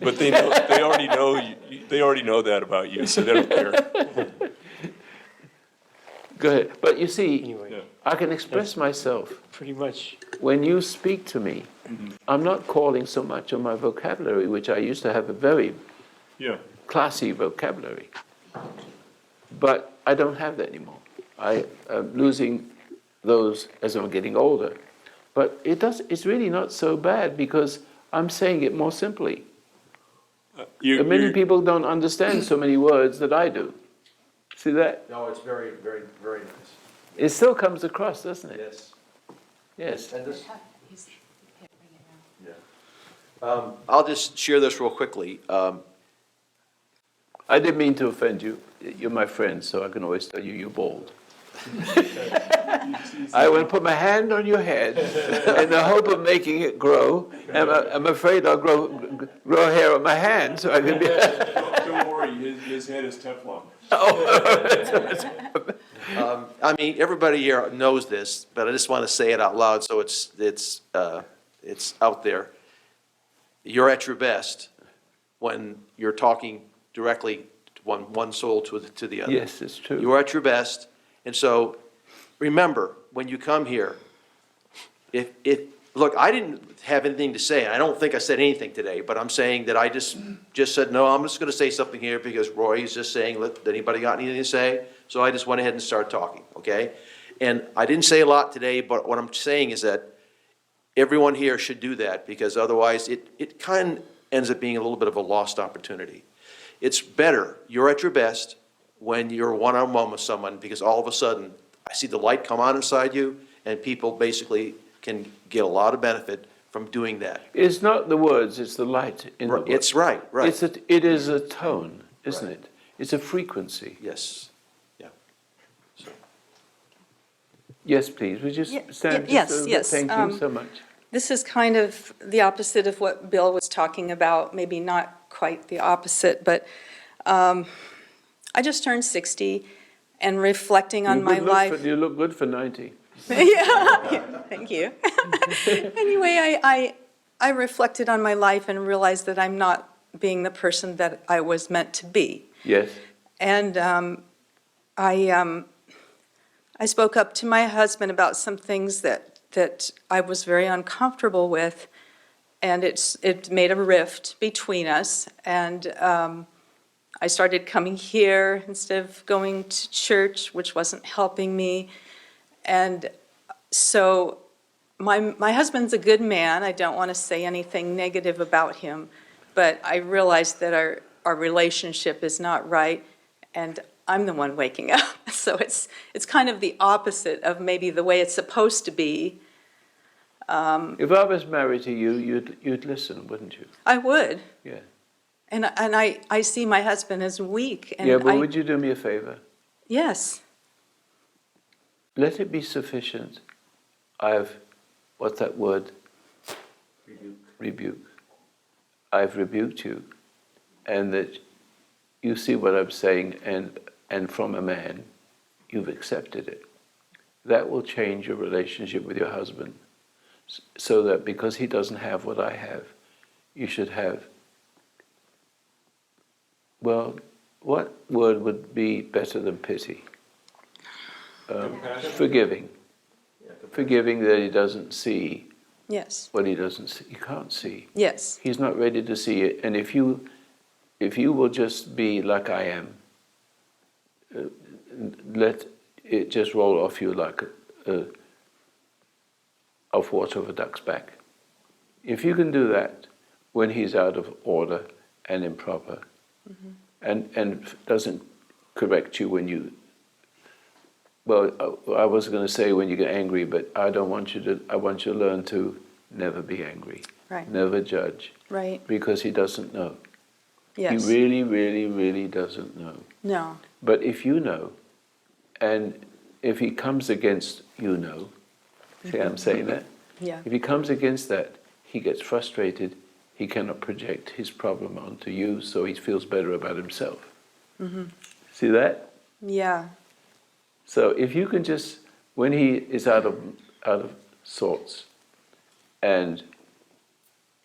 But they already know that about you, so they don't care. Go ahead. But you see, Anyway, Yeah. I can express myself. pretty much, When you speak to me, I'm not calling so much on my vocabulary, which I used to have a very Yeah. classy vocabulary. But I don't have that anymore. I am losing those as I'm getting older. But it's really not so bad because I'm saying it more simply. Many people don't understand so many words that I do. See that? No, it's very, very, very nice. It still comes across, doesn't it? Yes. Yes. And this, I'll just share this real quickly. I didn't mean to offend you. You're my friend, so I can always tell you you're bald. I will put my hand on your head in the hope of making it grow. And I'm afraid I'll grow hair on my hand, so I can be. Don't worry, his head is Teflon. I mean, everybody here knows this, but I just want to say it out loud so it's out there. You're at your best when you're talking directly to one soul to the other. Yes, it's true. You're at your best, and so remember when you come here. Look, I didn't have anything to say. I don't think I said anything today, but I'm saying that I just said no. I'm just going to say something here because Roy is just saying, "Let anybody got anything to say?" So I just went ahead and started talking. Okay, and I didn't say a lot today, but what I'm saying is that everyone here should do that because otherwise it kind of ends up being a little bit of a lost opportunity. It's better, you're at your best when you're one-on-one with someone because all of a sudden I see the light come on inside you and people basically can get a lot of benefit from doing that. It's not the words, it's the light in the words. It's right. It is a tone, isn't it? It's a frequency. Yes, yeah. So, Yes, please, would you stand yes, just a little bit? yes, Thank you so much. This is kind of the opposite of what Bill was talking about, maybe not quite the opposite, but I just turned 60 and reflecting on my life. You look good for 90. Yeah, thank you. Anyway, I reflected on my life and realized that I'm not being the person that I was meant to be. Yes. And I spoke up to my husband about some things that I was very uncomfortable with, and it made a rift between us. And I started coming here instead of going to church, which wasn't helping me. And so my husband's a good man. I don't want to say anything negative about him, but I realized that our relationship is not right, and I'm the one waking up. So it's kind of the opposite of maybe the way it's supposed to be. If I was married to you, you'd listen, wouldn't you? I would. Yeah. And I see my husband as weak. And Yeah, but would you do me a favor? Yes. Let it be sufficient. What's that word? Rebuke. I've rebuked you, and that you see what I'm saying, and from a man, you've accepted it. That will change your relationship with your husband, so that because he doesn't have what I have, you should have. Well, what word would be better than pity? Forgiving. Forgiving that he doesn't see Yes. what he doesn't see. He can't see. Yes. He's not ready to see it. And if you will just be like I am, let it just roll off you like off water of a duck's back. If you can do that when he's out of order and improper, and doesn't correct you when you, well, I was going to say when you get angry, but I don't want you to, I want you to learn to never be angry. Right. Never judge. Right. Because he doesn't know. Yes. He really, really, really doesn't know. No. But if you know, and if he comes against you know, see how I'm saying that? Yeah. If he comes against that, he gets frustrated, he cannot project his problem onto you, so he feels better about himself. See that? Yeah. So if you can just, when he is out of sorts, and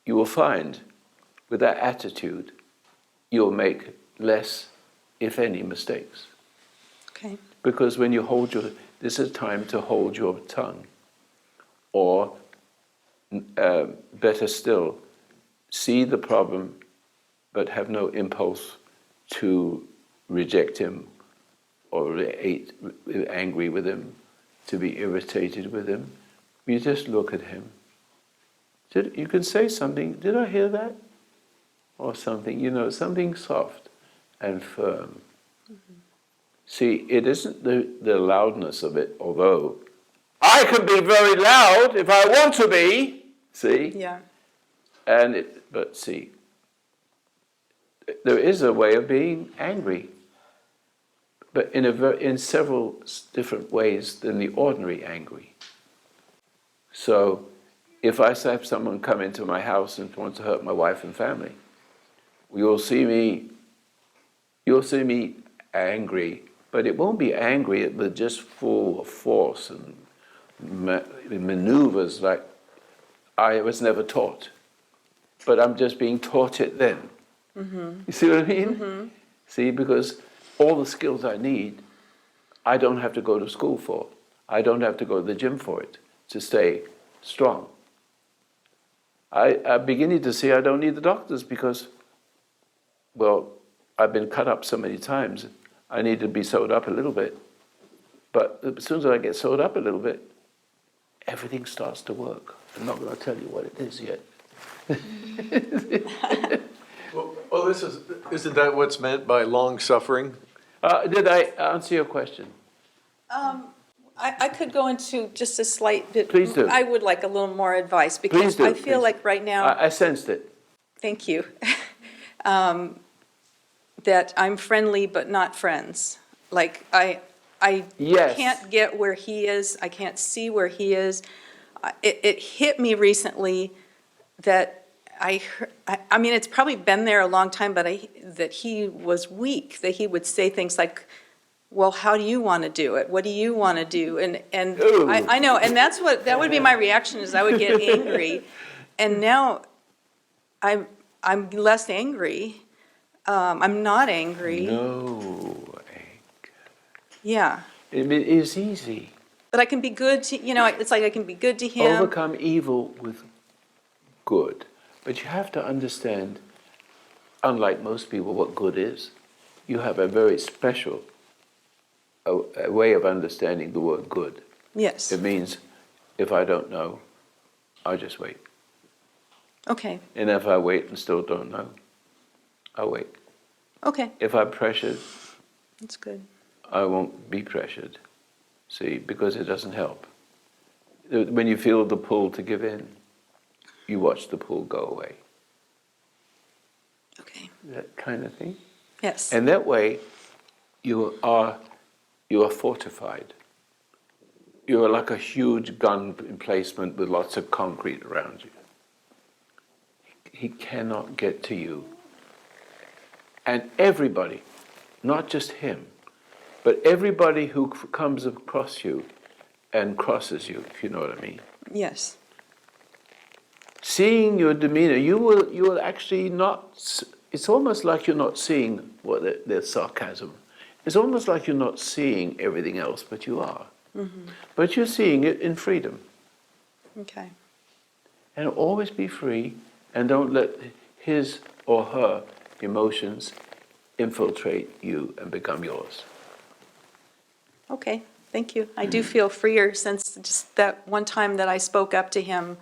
you will find with that attitude, you'll make less, if any, mistakes. Okay. Because when you this is time to hold your tongue. Or, better still, see the problem, but have no impulse to reject him or angry with him, to be irritated with him. You just look at him. You can say something, did I hear that? Or something, something soft and firm. Mm-hmm. See, it isn't the loudness of it, although I can be very loud if I want to be, see? Yeah. But see, there is a way of being angry, but in several different ways than the ordinary angry. So, if I have someone come into my house and want to hurt my wife and family, you'll see me angry, but it won't be angry, it will just full of force and maneuvers like I was never taught. But I'm just being taught it then. Mm-hmm. You see what I mean? Mm-hmm. See, because all the skills I need, I don't have to go to school for. I don't have to go to the gym for it, to stay strong. I'm beginning to see I don't need the doctors because, well, I've been cut up so many times, I need to be sewed up a little bit. But as soon as I get sewed up a little bit, everything starts to work. I'm not going to tell you what it is yet. Well, isn't that what's meant by long suffering? Did I answer your question? I could go into just a slight bit. Please do. I would like a little more advice Please because do, I feel please. like right now. I sensed it. Thank you. That I'm friendly but not friends. Like I Yes. can't get where he is. I can't see where he is. It hit me recently that I mean, it's probably been there a long time, but that he was weak, that he would say things like, well, how do you want to do it? What do you want to do? And Ooh. I know, and that would be my reaction is I would get angry. And now I'm less angry. I'm not angry. No. Yeah. It is easy. But I can be good to, it's like I can be good to him. Overcome evil with good. But you have to understand, unlike most people, what good is. You have a very special a way of understanding the word good. Yes. It means if I don't know, I'll just wait. Okay. And if I wait and still don't know, I'll wait. Okay. If I'm pressured, That's good. I won't be pressured. See, because it doesn't help. When you feel the pull to give in, you watch the pull go away. Okay. That kind of thing. Yes. And that way, you are fortified. You are like a huge gun emplacement with lots of concrete around you. He cannot get to you. And everybody, not just him, but everybody who comes across you and crosses you, if you know what I mean. Yes. Seeing your demeanor, you will actually not. It's almost like you're not seeing what their sarcasm. It's almost like you're not seeing everything else, but you are. Mm-hmm. But you're seeing it in freedom. Okay. And always be free, and don't let his or her emotions infiltrate you and become yours. Okay. Thank you. I do feel freer since just that one time that I spoke up to him.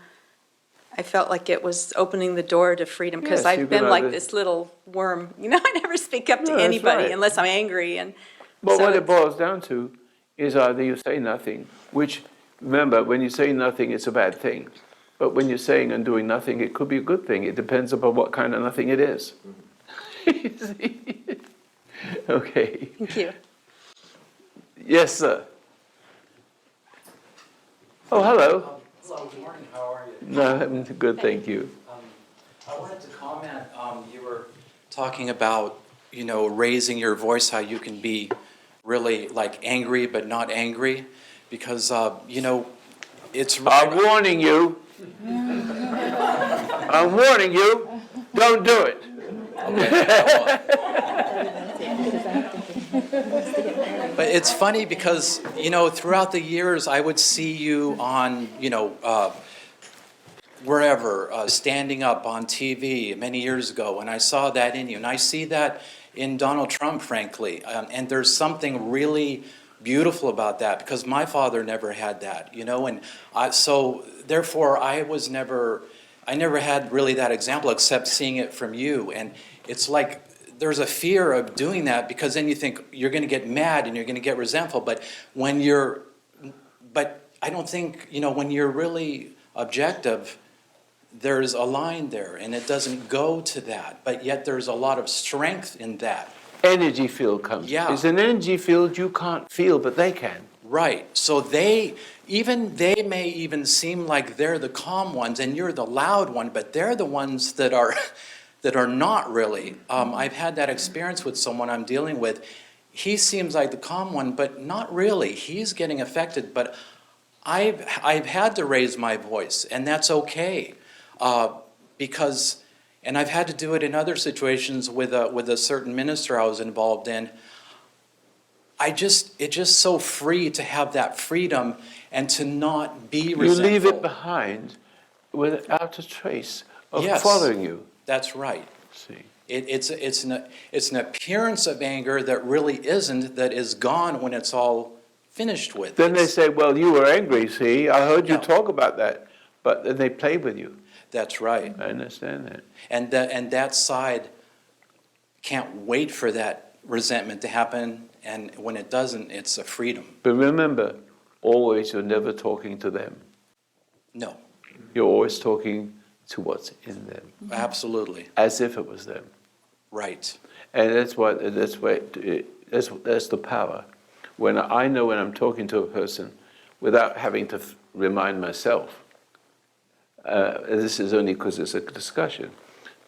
I felt like it was opening the door to freedom because Yes, I've you've been been like able- this little worm. I never speak up to No, that's anybody right. unless I'm angry. And But so what it it's- boils down to is either you say nothing, which, remember, when you say nothing, it's a bad thing. But when you're saying and doing nothing, it could be a good thing. It depends upon what kind of nothing it is. You see? Okay. Thank you. Yes, sir. Oh, hello. Hello, good morning, how are you? No, I'm good, thank you. I wanted to comment, you were talking about, raising your voice, how you can be really like angry but not angry, because, it's. I'm warning you. I'm warning you. Don't do it. But it's funny because, throughout the years, I would see you on, wherever, standing up on TV many years ago, and I saw that in you. And I see that in Donald Trump, frankly. And there's something really beautiful about that because my father never had that, and so therefore I never had really that example except seeing it from you. And it's like there's a fear of doing that because then you think you're going to get mad and you're going to get resentful. But I don't think, when you're really objective, there's a line there and it doesn't go to that. But yet there's a lot of strength in that. Energy field comes. Yeah. It's an energy field you can't feel, but they can. Right. So they may even seem like they're the calm ones and you're the loud one, but they're the ones that are that are not really. I've had that experience with someone I'm dealing with. He seems like the calm one, but not really. He's getting affected, but I've had to raise my voice, and that's okay, because, and I've had to do it in other situations with a certain minister I was involved in. It's just so free to have that freedom and to not be resentful. You leave it behind without a trace of Yes. following you. That's right. See. It's an appearance of anger that really isn't, that is gone when it's all finished with. Then they say, well, you were angry, see, I heard you No. talk about that. But then they play with you. That's right. I understand that. And that side can't wait for that resentment to happen, and when it doesn't, it's a freedom. But remember, always you're never talking to them. No, You're always talking to what's in them, absolutely. as if it was them. Right. And that's the power. When I'm talking to a person without having to remind myself, this is only because it's a discussion,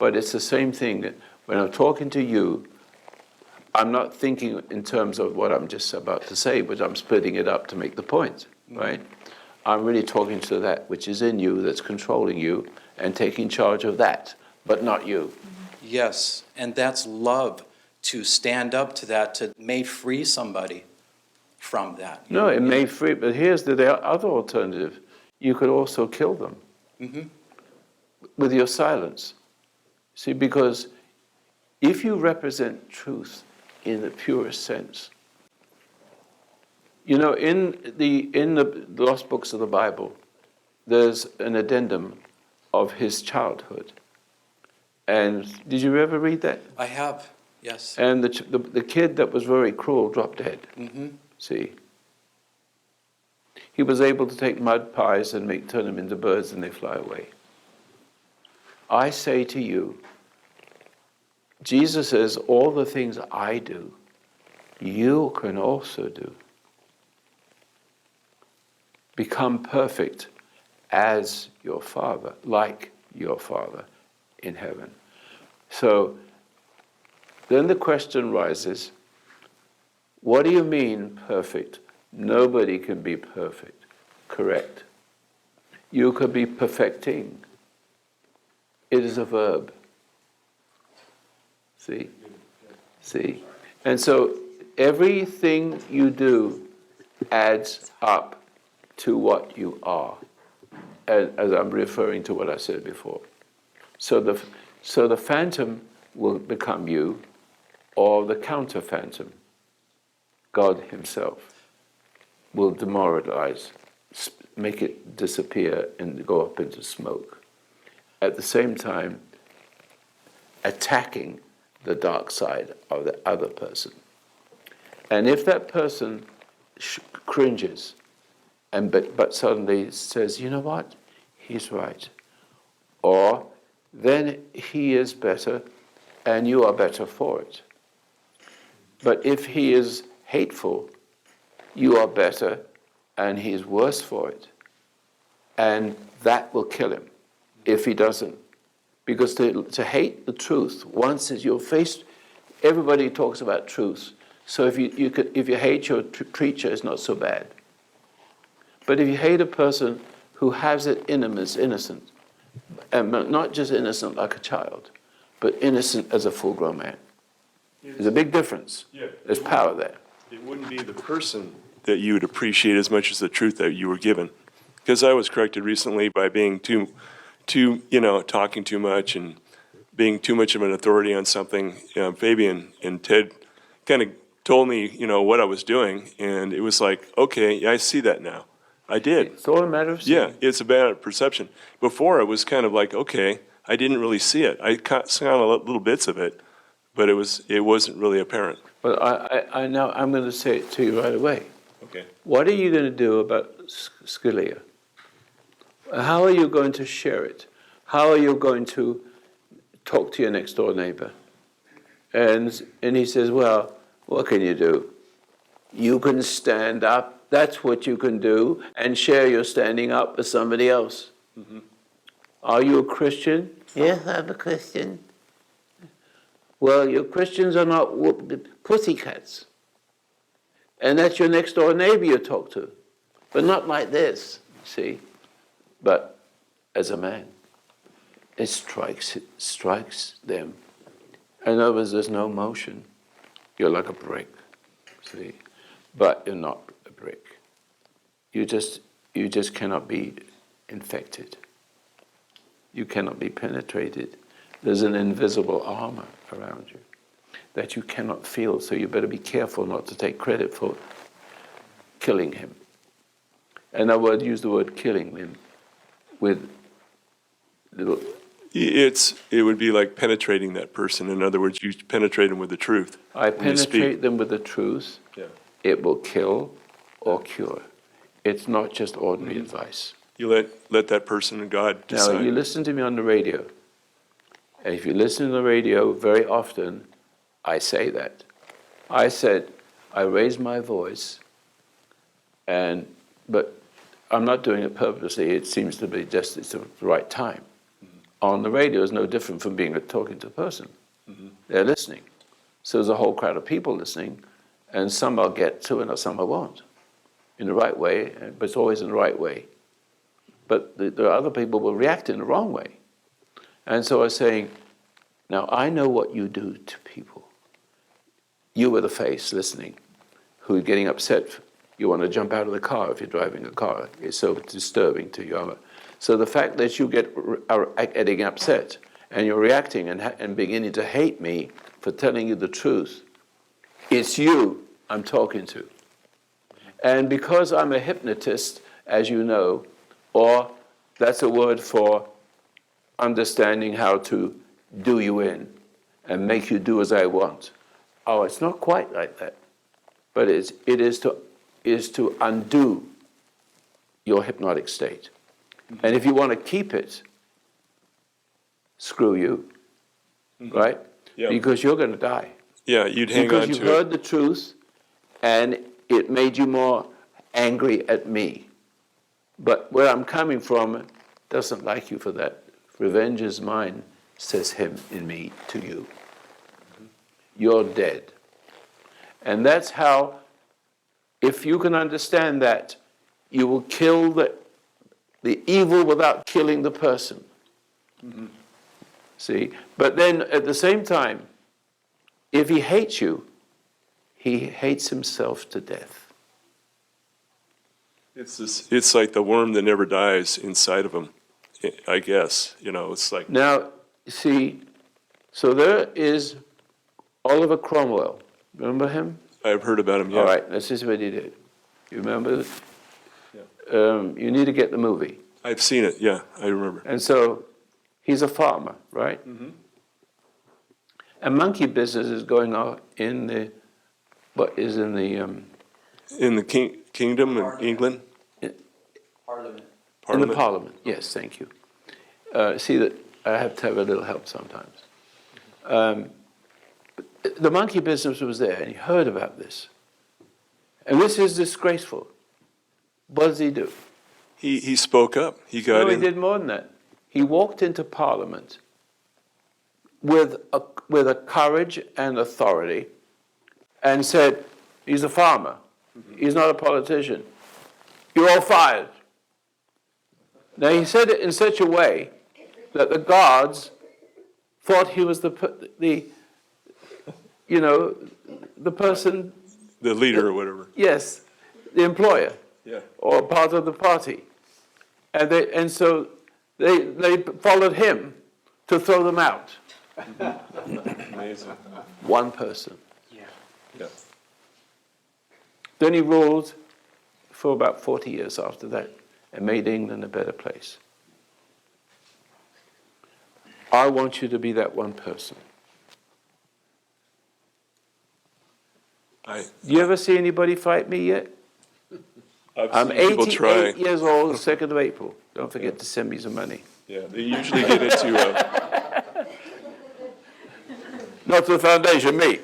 but it's the same thing that when I'm talking to you, I'm not thinking in terms of what I'm just about to say, but I'm splitting it up to make the point, right? I'm really talking to that which is in you, that's controlling you, and taking charge of that, but not you. Yes, and that's love, to stand up to that, to may free somebody from that. No, it may free, but here's the other alternative. You could also kill them with your silence. See, because if you represent truth in the purest sense, in the lost books of the Bible, there's an addendum of his childhood. And did you ever read that? I have, yes. And the kid that was very cruel dropped dead. See, he was able to take mud pies and turn them into birds, and they fly away. I say to you, Jesus says, all the things I do, you can also do. Become perfect as your Father, like your Father in heaven. So then the question rises, what do you mean perfect? Nobody can be perfect. Correct. You could be perfecting. It is a verb. See? And so everything you do adds up to what you are, as I'm referring to what I said before. So the phantom will become you, or the counter phantom, God himself, will demoralize, make it disappear and go up into smoke. At the same time, attacking the dark side of the other person. And if that person cringes, but suddenly says, you know what, he's right, or then he is better and you are better for it. But if he is hateful, you are better and he is worse for it. And that will kill him if he doesn't. Because to hate the truth, once you're faced, everybody talks about truth. So if you hate your preacher, it's not so bad. But if you hate a person who has it in him as innocent, and not just innocent like a child, but innocent as a full-grown man, there's a big difference. Yeah. There's power there. it wouldn't be the person that you would appreciate as much as the truth that you were given. Because I was corrected recently by being too, talking too much and being too much of an authority on something. Fabian and Ted kind of told me, what I was doing, and it was like, okay, yeah, I see that now. I did. It's all a matter of seeing. Yeah, it's a bad perception. Before, it was kind of like, okay, I didn't really see it. I saw little bits of it, but it wasn't really apparent. Well, I now, I'm going to say it to you right away. Okay. What are you going to do about Scalia? How are you going to share it? How are you going to talk to your next door neighbor? And he says, well, what can you do? You can stand up. That's what you can do, and share your standing up with somebody else. Mm-hmm. Are you a Christian? Yes, I'm a Christian. Well, your Christians are not pussycats. And that's your next door neighbor you talk to. But not like this, see? But as a man, it strikes them. In other words, there's no motion. You're like a brick, see? But you're not a brick. You just cannot be infected. You cannot be penetrated. There's an invisible armor around you that you cannot feel, so you better be careful not to take credit for killing him. And I would use the word killing him with little... It would be like penetrating that person. In other words, you penetrate them with the truth. I when you speak. penetrate them with the truth. Yeah. It will kill or cure. It's not just ordinary advice. You let that person and God decide. Now, you listen to me on the radio. And if you listen to the radio very often, I say that. I said, I raise my voice, but I'm not doing it purposely. It seems to be just it's the right time. On the radio is no different from talking to a person. Mm-hmm. They're listening. So there's a whole crowd of people listening, and some I'll get to and some I won't. In the right way, but it's always in the right way. But the other people will react in the wrong way. And so I was saying, now I know what you do to people. You were the face listening, who are getting upset. You want to jump out of the car if you're driving a car. It's so disturbing to you. So the fact that you are getting upset and you're reacting and beginning to hate me for telling you the truth, it's you I'm talking to. And because I'm a hypnotist, as you know, or that's a word for understanding how to do you in and make you do as I want. Oh, it's not quite like that. But it is to undo your hypnotic state. And if you want to keep it, screw you, right? Yeah. Because you're going to die. Yeah, you'd hang on to it. Because you heard the truth, and it made you more angry at me. But where I'm coming from doesn't like you for that. Revenge is mine, says him in me to you. You're dead. And that's how, if you can understand that, you will kill the evil without killing the person. Mm-hmm. See? But then at the same time, if he hates you, he hates himself to death. It's like the worm that never dies inside of him, I guess. It's like... Now, see, so there is Oliver Cromwell. Remember him? I've heard about him, yeah. All right, this is what he did. You remember? Yeah. You need to get the movie. I've seen it, yeah, I remember. And so he's a farmer, right? Mm-hmm. And monkey business is going on in the In the kingdom of England? Parliament. in the Parliament. Yes, thank you. See that I have to have a little help sometimes. The monkey business was there, and he heard about this. And this is disgraceful. What does he do? He spoke up. He got No, he in. did more than that. He walked into Parliament with a courage and authority and said, he's a farmer. He's not a politician. You're all fired. Now, he said it in such a way that the guards thought he was the person, The leader or whatever. Yes, the employer. Yeah. Or part of the party. And so they followed him to throw them out. Amazing. One person. Yeah. Then he ruled for about 40 years after that and made England a better place. I want you to be that one person. I, Do you ever see anybody fight me yet? I've I'm seen people 88 try. years old, 2nd of April. Don't forget to send me some money. Yeah, they usually get into, Not to the foundation, me.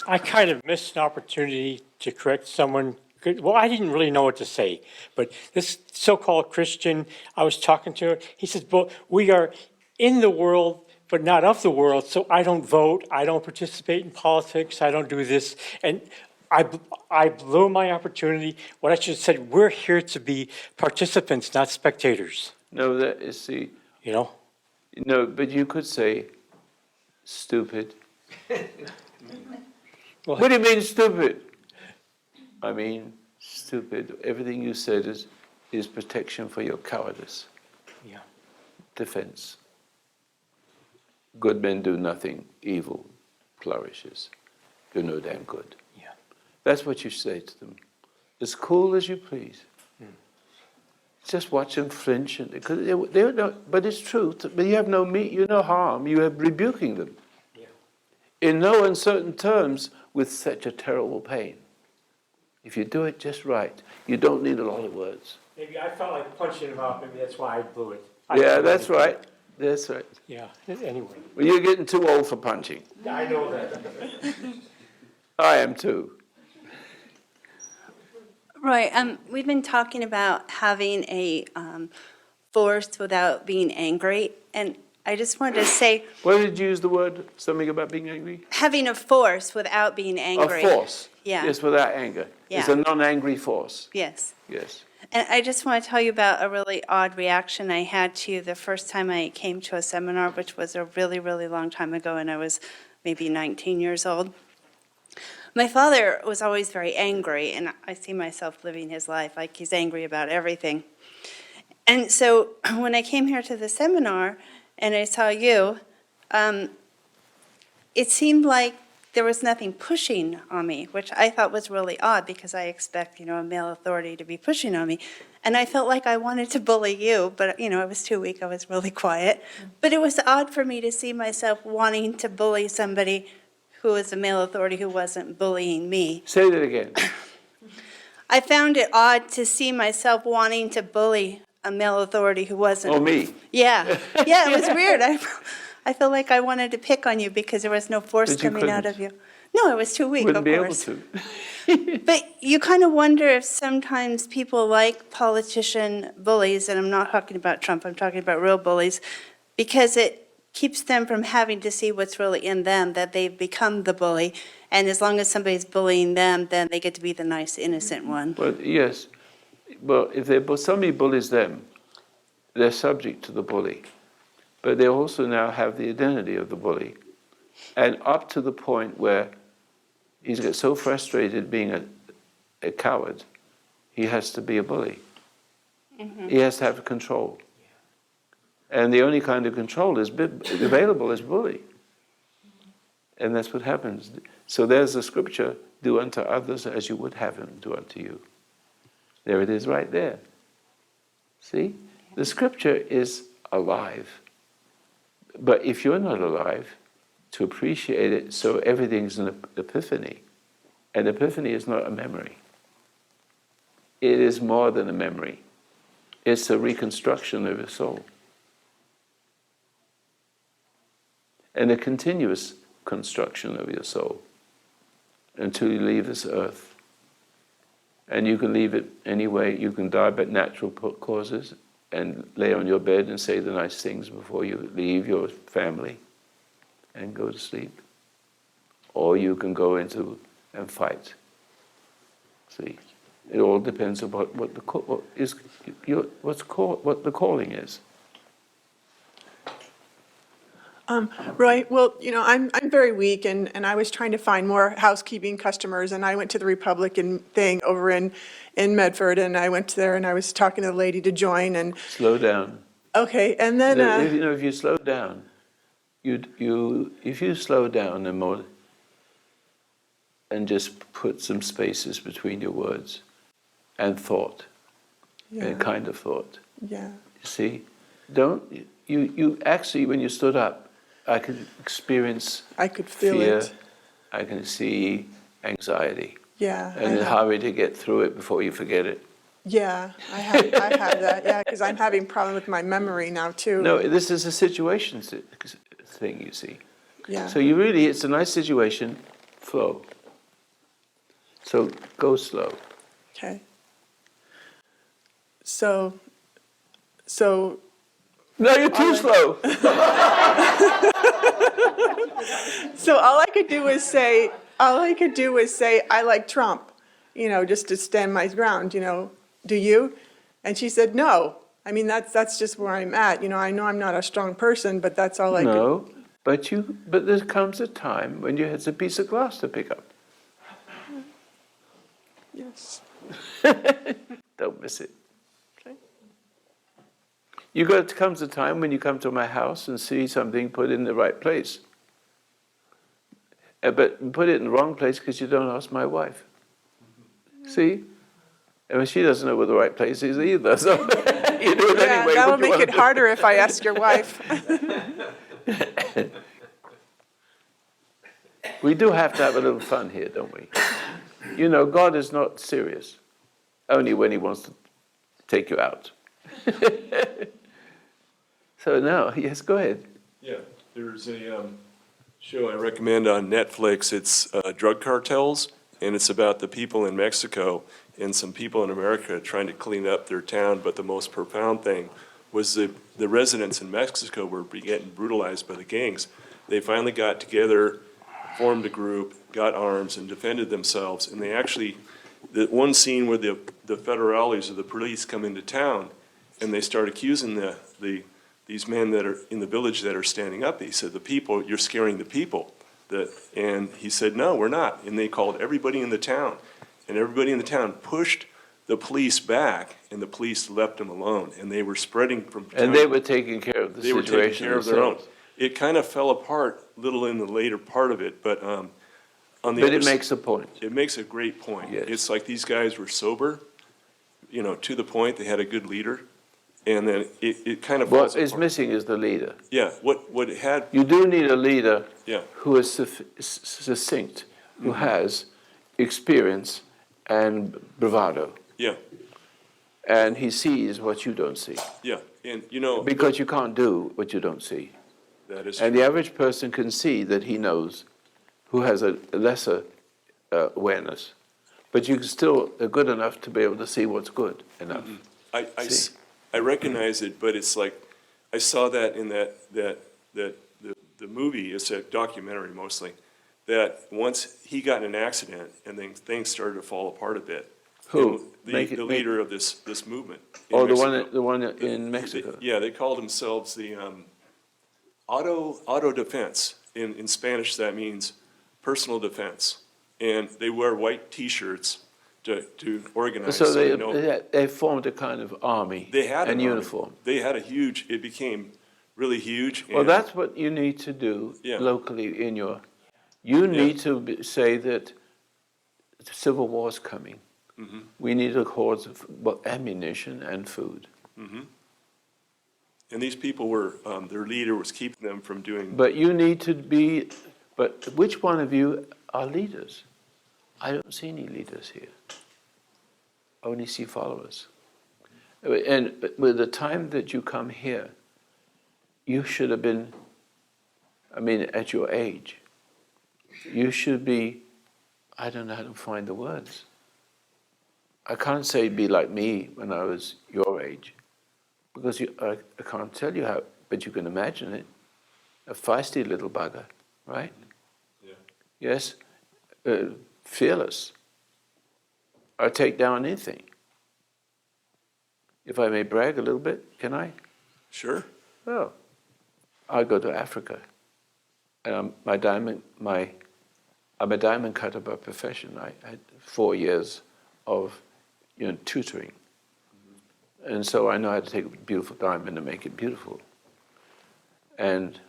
I kind of missed an opportunity to correct someone. Well, I didn't really know what to say, but this so-called Christian, I was talking to, he says, well, we are in the world, but not of the world, so I don't vote, I don't participate in politics, I don't do this. And I blew my opportunity. What I should have said, we're here to be participants, not spectators, No, that is the, you know? no, but you could say stupid. Well- What do you mean stupid? I mean stupid. Everything you said is protection for your cowardice. Yeah. Defense. Good men do nothing, evil flourishes. You're no damn good. Yeah. That's what you say to them. As cool as you please. Just watch them flinch, and because they don't know, but it's true. But you have you no harm. You are rebuking them. Yeah. In no uncertain terms, with such a terrible pain. If you do it just right, you don't need a lot of words. Maybe I felt like punching him out, maybe that's why I blew it. Yeah, that's right. That's right. Yeah, anyway, Well, you're getting too old for punching. I know that. I am too. Roy, we've been talking about having a force without being angry, and I just wanted to say, Where did you use the word? Something about being angry? having a force without being angry. A force. Yeah. Yes, without anger. It's Yeah. a non-angry force. Yes. Yes. And I just want to tell you about a really odd reaction I had to the first time I came to a seminar, which was a really, really long time ago, and I was maybe 19 years old. My father was always very angry, and I see myself living his life like he's angry about everything. And so when I came here to the seminar and I saw you, it seemed like there was nothing pushing on me, which I thought was really odd because I expect, a male authority to be pushing on me. And I felt like I wanted to bully you, but, I was too weak. I was really quiet. But it was odd for me to see myself wanting to bully somebody who was a male authority who wasn't bullying me. Say that again. I found it odd to see myself wanting to bully a male authority who wasn't. Oh, me. Yeah, yeah, it was weird. I felt like I wanted to pick on you because there was no force But you coming out couldn't. of you. No, I was too weak, Wouldn't of be able course. to. But you kind of wonder if sometimes people like politician bullies, and I'm not talking about Trump, I'm talking about real bullies, because it keeps them from having to see what's really in them, that they've become the bully. And as long as somebody's bullying them, then they get to be the nice, innocent one. Well, yes. Well, if somebody bullies them, they're subject to the bully. But they also now have the identity of the bully. And up to the point where he's got so frustrated being a coward, he has to be a bully. Mm-hmm. He has to have control. And the only kind of control available is bully. And that's what happens. So there's the scripture, do unto others as you would have them do unto you. There it is right there. See? The scripture is alive. But if you're not alive to appreciate it, so everything's an epiphany. An epiphany is not a memory. It is more than a memory. It's a reconstruction of your soul. And a continuous construction of your soul until you leave this earth. And you can leave it any way. You can die by natural causes and lay on your bed and say the nice things before you leave your family and go to sleep. Or you can go into and fight. See? It all depends on what the what is what the calling is. Roy, well, I'm very weak, and I was trying to find more housekeeping customers, and I went to the Republican thing over in Medford, and I went there, and I was talking to the lady to join, and, Slow down. okay, and then, If you slow down, if you slow down and more, and just put some spaces between your words, and thought, yeah, and kind of thought. yeah, You see, don't you actually when you stood up, I could experience I could feel fear. it. I can see anxiety Yeah, and a hurry to get through it before you forget it. I have that, yeah, because I'm having problem with my memory now, too. No, this is a situation thing, you see. Yeah, So it's a nice situation, flow. So go slow. okay. So, No, you're too slow. so all I could do was say, I like Trump, just to stand my ground, do you? And she said, no. I mean, that's just where I'm at, I know I'm not a strong person, but that's all I could. No, but there comes a time when you have a piece of glass to pick up. Yes. Don't miss it. Okay. Comes a time when you come to my house and see something put in the right place. But put it in the wrong place because you don't ask my wife. See? And she doesn't know what the right place is either. So you do it Yeah, anyway. that what would you make wanna it do. harder if I ask your wife. We do have to have a little fun here, don't we? God is not serious, only when he wants to take you out. So now, yes, go ahead. Yeah, there's a show I recommend on Netflix. It's Drug Cartels, and it's about the people in Mexico and some people in America trying to clean up their town. But the most profound thing was the residents in Mexico were getting brutalized by the gangs. They finally got together, formed a group, got arms, and defended themselves. And they actually, the one scene where the federales or the police come into town, and they start accusing these men that are in the village that are standing up. He said, you're scaring the people. And he said, no, we're not. And they called everybody in the town. And everybody in the town pushed the police back, and the police left them alone. And they were spreading from town. And they were taking care of the They were situation taking care of their own. themselves. It kind of fell apart a little in the later part of it, but on the But other it makes a point. it makes a great point. Yes. It's like these guys were sober, to the point. They had a good leader, and then it kind of falls What is apart. missing is the leader. Yeah, what it had, You do need a leader yeah, who is succinct, who has experience and bravado, yeah, and he sees what you don't see. yeah, and Because you can't do what you don't see. that is And true. the average person can see that he knows, who has a lesser awareness. But you're still good enough to be able to see what's good enough. See. I recognize it, but it's like, I saw that in the movie, it's a documentary mostly, that once he got in an accident and then things started to fall apart a bit. Who? And the leader of this movement. in Oh, Mexico. the one in Mexico. Yeah, they called themselves the auto defense. In Spanish, that means personal defense. And they wear white T-shirts to organize. So they know- they formed a kind of army They had and an army. uniform. They had it became really huge. Well, and- that's what you need to do Yeah. locally you need to say that the civil war is coming. Mm-hmm. We need a hordes of ammunition and food. And these people were, their leader was keeping them from doing, But which one of you are leaders? I don't see any leaders here. I only see followers. And with the time that you come here, you should have been, at your age, you should be, I don't know how to find the words. I can't say be like me when I was your age, because I can't tell you how, but you can imagine it. A feisty little bugger, right? Yeah. Yes? Fearless. I take down anything. If I may brag a little bit, can I? Sure. Well, I go to Africa. And I'm a diamond cutter by profession. I had 4 years of, tutoring. And so I know how to take a beautiful diamond and make it beautiful. And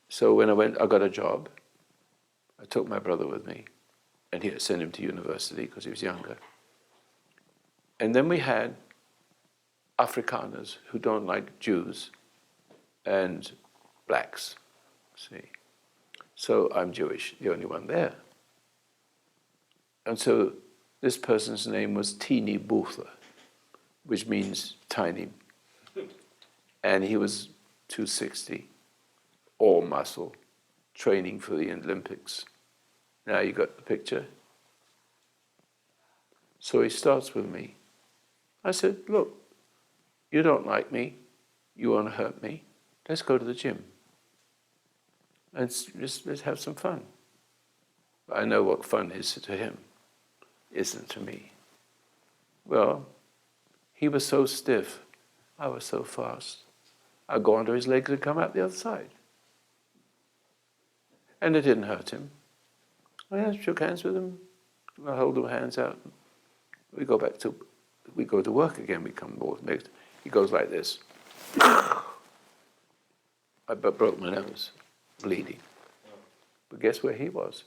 so when I got a job. I took my brother with me, and he sent him to university because he was younger. And then we had Afrikaners who don't like Jews and blacks, see. So I'm Jewish, the only one there. And so this person's name was Tini Butha, which means tiny. And he was 260, all muscle, training for the Olympics. Now you got the picture? So he starts with me. I said, look, you don't like me, you want to hurt me, let's go to the gym. Let's have some fun. I know what fun is to him, isn't to me. Well, he was so stiff, I was so fast. I'd go under his legs and come out the other side. And it didn't hurt him. I shook hands with him, I hold his hands out. We go to work again, we come both next. He goes like this. I broke my nose, bleeding. But guess where he was?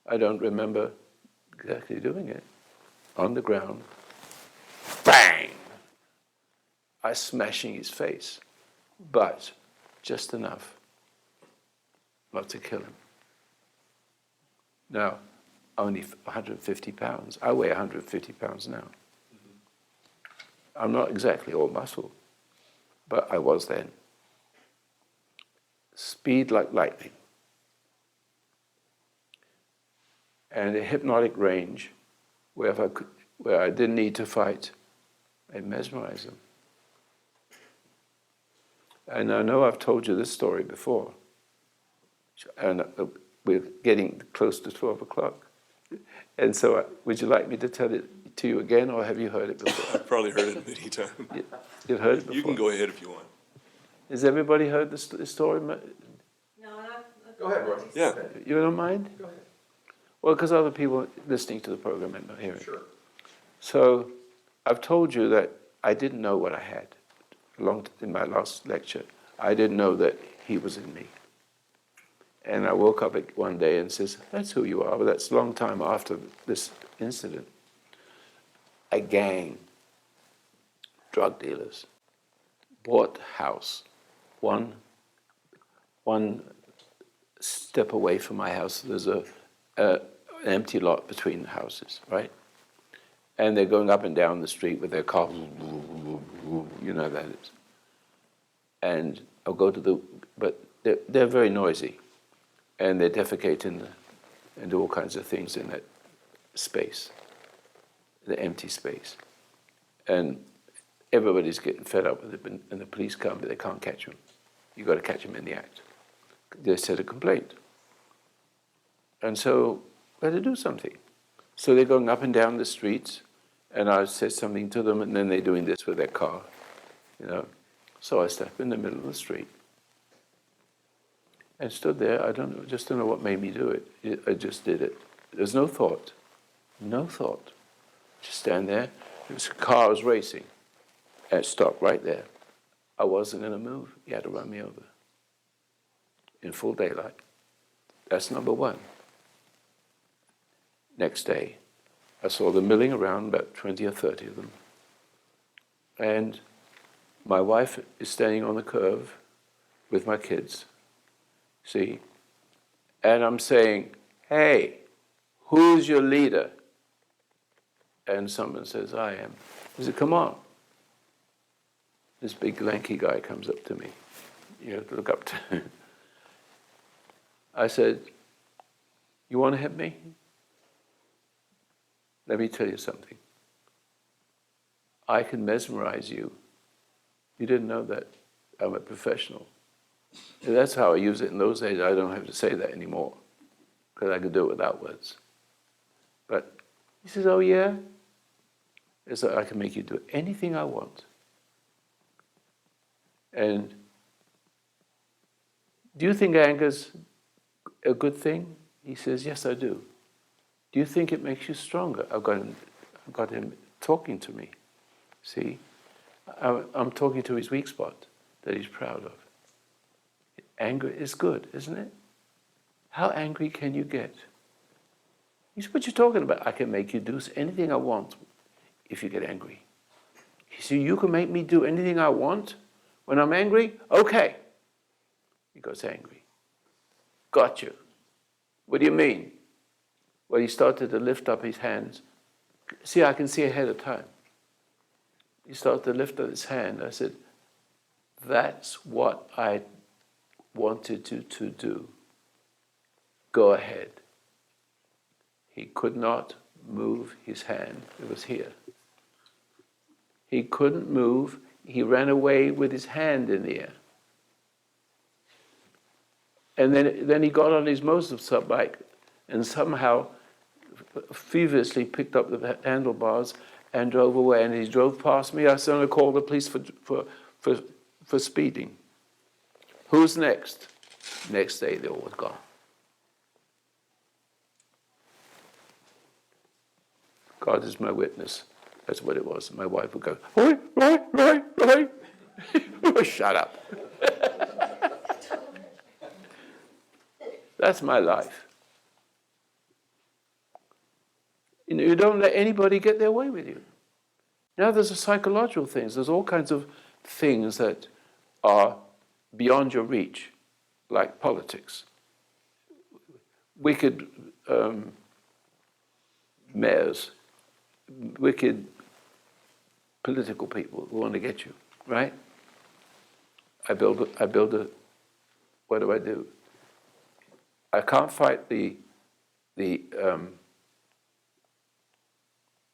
I don't remember exactly doing it. On the ground, bang! I smashing his face, but just enough not to kill him. Now, only 150 pounds. I weigh 150 pounds now. I'm not exactly all muscle, but I was then. Speed like lightning. And a hypnotic range where I didn't need to fight, I mesmerized them. And I know I've told you this story before, and we're getting close to 12 o'clock. And so would you like me to tell it to you again, or have you heard it before? I've probably heard it many times. You've heard it before? You can go ahead if you want. Has everybody heard this story? Go ahead, Roy. Yeah. You don't mind? Go ahead. Well, because other people listening to the program and not hearing. Sure. So I've told you that I didn't know what I had. In my last lecture, I didn't know that he was in me. And I woke up one day and says, that's who you are. But that's a long time after this incident. A gang, drug dealers, bought house. One step away from my house, there's an empty lot between the houses, right? And they're going up and down the street with their car, you know that is. And I'll go to but they're very noisy. And they defecate and do all kinds of things in that space, the empty space. And everybody's getting fed up with it, and the police come, but they can't catch them. You've got to catch them in the act. They set a complaint. And so we had to do something. So they're going up and down the streets, and I said something to them, and then they're doing this with their car, you know. So I stepped in the middle of the street and stood there. I don't know what made me do it. I just did it. There's no thought. Just stand there. The car was racing, and it stopped right there. I wasn't going to move. He had to run me over in full daylight. That's number one. Next day, I saw them milling around, about 20 or 30 of them. And my wife is standing on the curve with my kids, see? And I'm saying, hey, who's your leader? And someone says, I am. I said, come on. This big lanky guy comes up to me. You have to look up to him. I said, you want to hit me? Let me tell you something. I can mesmerize you. You didn't know that. I'm a professional. And that's how I use it in those days. I don't have to say that anymore because I could do it without words. But he says, oh yeah? It's like, I can make you do anything I want. And do you think anger's a good thing? He says, yes, I do. Do you think it makes you stronger? I've got him talking to me. See? I'm talking to his weak spot that he's proud of. Anger is good, isn't it? How angry can you get? He said, what you talking about? I can make you do anything I want if you get angry. He said, you can make me do anything I want when I'm angry? Okay. He goes angry. Got you. What do you mean? Well, he started to lift up his hands. See, I can see ahead of time. He started to lift up his hand. I said, that's what I wanted you to do. Go ahead. He could not move his hand. It was here. He couldn't move. He ran away with his hand in the air. And then he got on his motorbike and somehow feverishly picked up the handlebars and drove away. And he drove past me. I said, I'm going to call the police for speeding. Who's next? Next day, they all were gone. God is my witness. That's what it was. My wife would go, Roy. Shut up. That's my life. You know, you don't let anybody get their way with you. Now there's a psychological things. There's all kinds of things that are beyond your reach, like politics. Wicked mayors, wicked political people who want to get you, right? I build a, what do? I can't fight the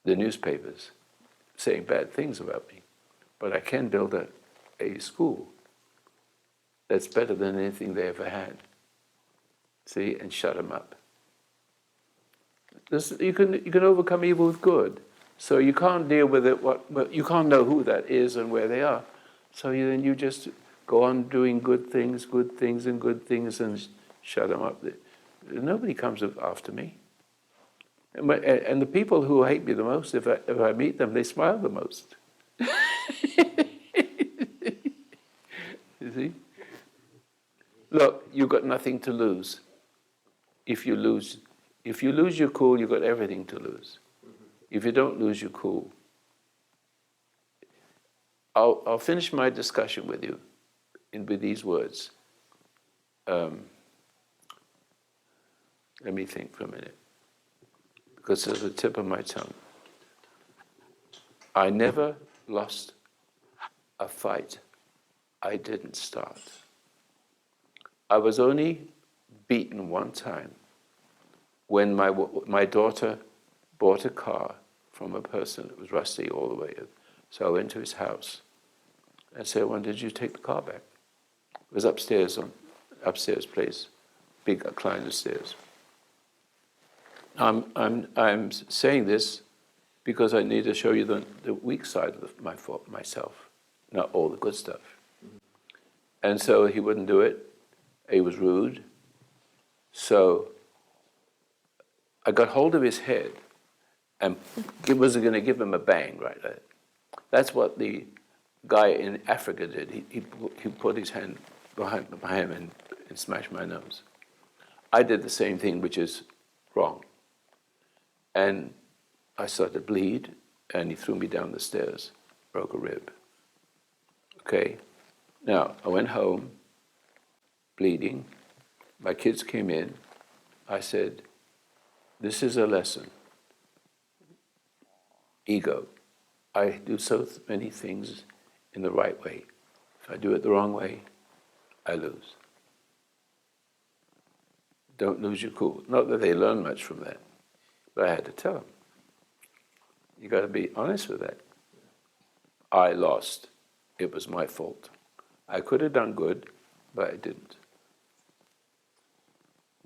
newspapers saying bad things about me, but I can build a school that's better than anything they ever had. See, and shut them up. You can overcome evil with good. So you can't deal with it. You can't know who that is and where they are. So then you just go on doing good things, and shut them up. Nobody comes after me. And the people who hate me the most, if I meet them, they smile the most. You see? Look, you've got nothing to lose. If you lose your cool, you've got everything to lose. If you don't lose your cool, I'll finish my discussion with you with these words. Let me think for a minute, because it's the tip of my tongue. I never lost a fight I didn't start. I was only beaten one time when my daughter bought a car from a person that was rusty all the way. So I went to his house and said, "When did you take the car back?" It was upstairs place, big recliner stairs. I'm saying this because I need to show you the weak side of myself, not all the good stuff. And so he wouldn't do it. He was rude. So I got hold of his head and was going to give him a bang right there. That's what the guy in Africa did. He put his hand behind him and smashed my nose. I did the same thing, which is wrong. And I started to bleed, and he threw me down the stairs, broke a rib. Okay? Now, I went home, bleeding. My kids came in. I said, this is a lesson. Ego. I do so many things in the right way. If I do it the wrong way, I lose. Don't lose your cool. Not that they learn much from that, but I had to tell them. You got to be honest with that. I lost. It was my fault. I could have done good, but I didn't.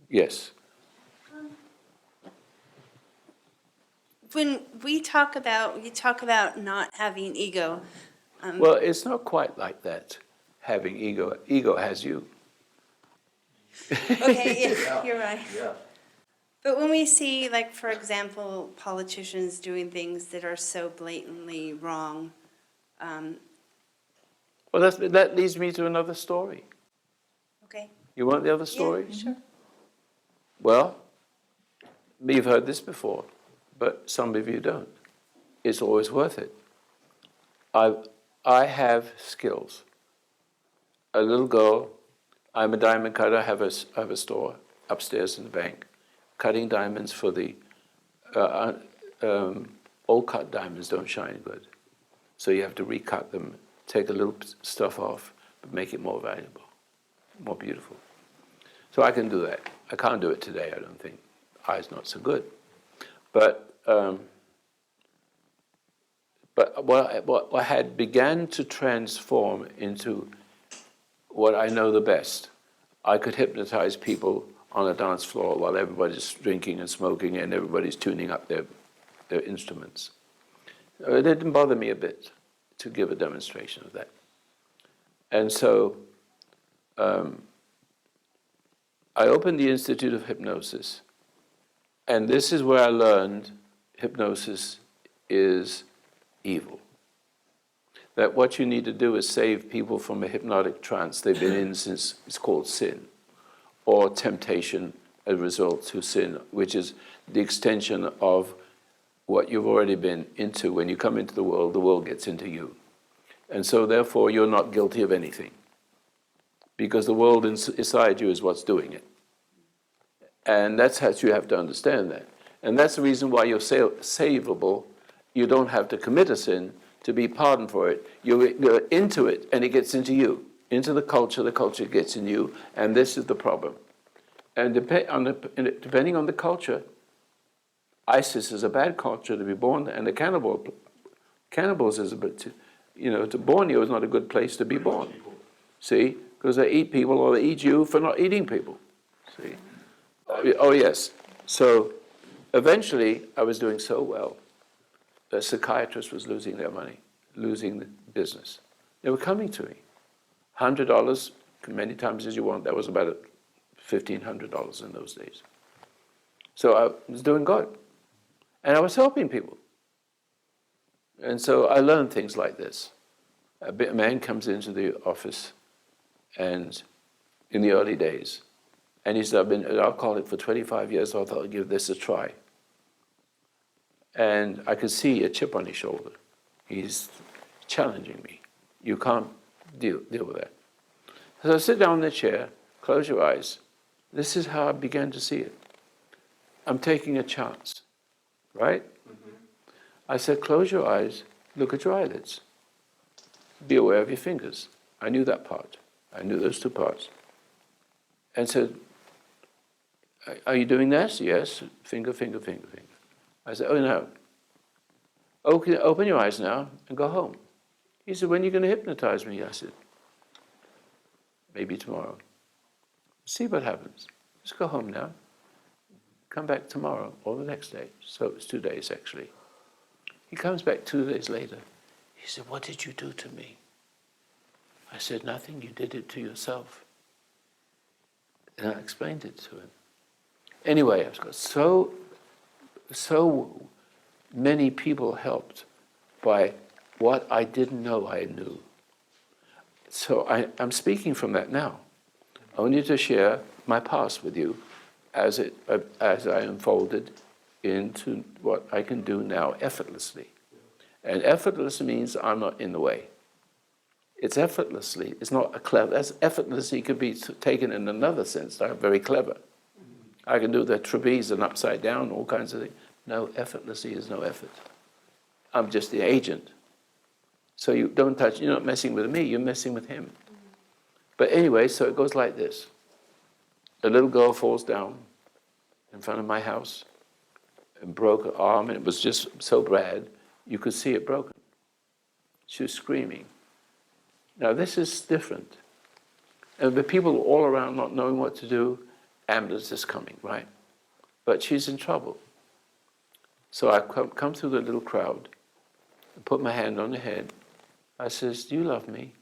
Yes. when you talk about not having ego. Well, it's not quite like that, having ego. Ego has you. Okay, yeah, you're right. But when we see, like, for example, politicians doing things that are so blatantly wrong, Well, that leads me to another story. okay? You want the other story? Yeah, sure. Well, you've heard this before, but some of you don't. It's always worth it. I have skills. A little girl, I'm a diamond cutter, I have a store upstairs in the bank, cutting diamonds for the, old cut diamonds don't shine good. So you have to recut them, take a little stuff off, but make it more valuable, more beautiful. So I can do that. I can't do it today, I don't think. Eye's not so good. But what had began to transform into what I know the best, I could hypnotize people on a dance floor while everybody's drinking and smoking and everybody's tuning up their instruments. It didn't bother me a bit to give a demonstration of that. And so I opened the Institute of Hypnosis, and this is where I learned hypnosis is evil. That what you need to do is save people from a hypnotic trance they've been in since it's called sin, or temptation as a result to sin, which is the extension of what you've already been into. When you come into the world gets into you. And so therefore you're not guilty of anything, because the world inside you is what's doing it. And that's how you have to understand that. And that's the reason why you're savable. You don't have to commit a sin to be pardoned for it. You're into it, and it gets into you, into the culture gets in you, and this is the problem. And depending on the culture, ISIS is a bad culture to be born, and the cannibals is a bit, to Borneo is not a good place to be born. See, because they eat people, or they eat you for not eating people. See, oh yes. So eventually, I was doing so well. The psychiatrist was losing their money, losing the business. They were coming to me. $100, many times as you want, that was about $1,500 in those days. So I was doing good. And I was helping people. And so I learned things like this. A man comes into the office, and in the early days, and he said, I've been an alcoholic for 25 years, so I thought I'd give this a try. And I could see a chip on his shoulder. He's challenging me. You can't deal with that. So I sit down in the chair, close your eyes. This is how I began to see it. I'm taking a chance, right? Mm-hmm. I said, close your eyes, look at your eyelids. Be aware of your fingers. I knew that part. I knew those two parts. And said, are you doing this? Yes. Finger, finger, finger, finger. I said, oh no. Okay, open your eyes now and go home. He said, when are you going to hypnotize me? I said, maybe tomorrow. See what happens. Just go home now. Come back tomorrow or the next day. So it's 2 days actually. He comes back 2 days later. He said, what did you do to me? I said, nothing. You did it to yourself. And I explained it to him. Anyway, I've got so many people helped by what I didn't know I knew. So I'm speaking from that now, only to share my past with you as I unfolded into what I can do now effortlessly. And effortless means I'm not in the way. It's effortlessly. It's not a clever. As effortlessly could be taken in another sense. I'm very clever. I can do the trapeze and upside down, all kinds of things. No, effortlessly is no effort. I'm just the agent. So you don't touch, you're not messing with me, you're messing with him. But anyway, so it goes like this. A little girl falls down in front of my house and broke her arm, and it was just so bad, you could see it broken. She was screaming. Now this is different. And the people all around not knowing what to do, ambulance is coming, right? But she's in trouble. So I come through the little crowd, and put my hand on her head. I says, "Do you love me?"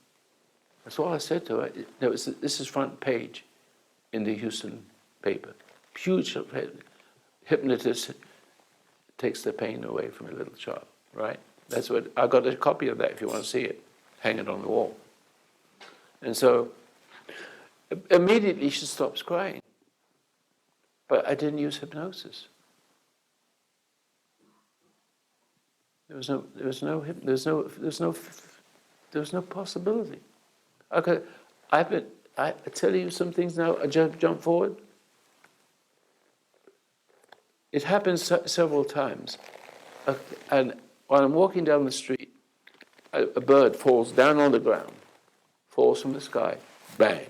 That's all I said to her. This is front page in the Houston paper. Huge hypnotist takes the pain away from a little child, right? That's what, I got a copy of that if you want to see it. Hang it on the wall. And so immediately she stops crying. But I didn't use hypnosis. There was no possibility. Okay, I tell you some things now, I jump forward. It happens several times. And while I'm walking down the street, a bird falls down on the ground, falls from the sky, bang,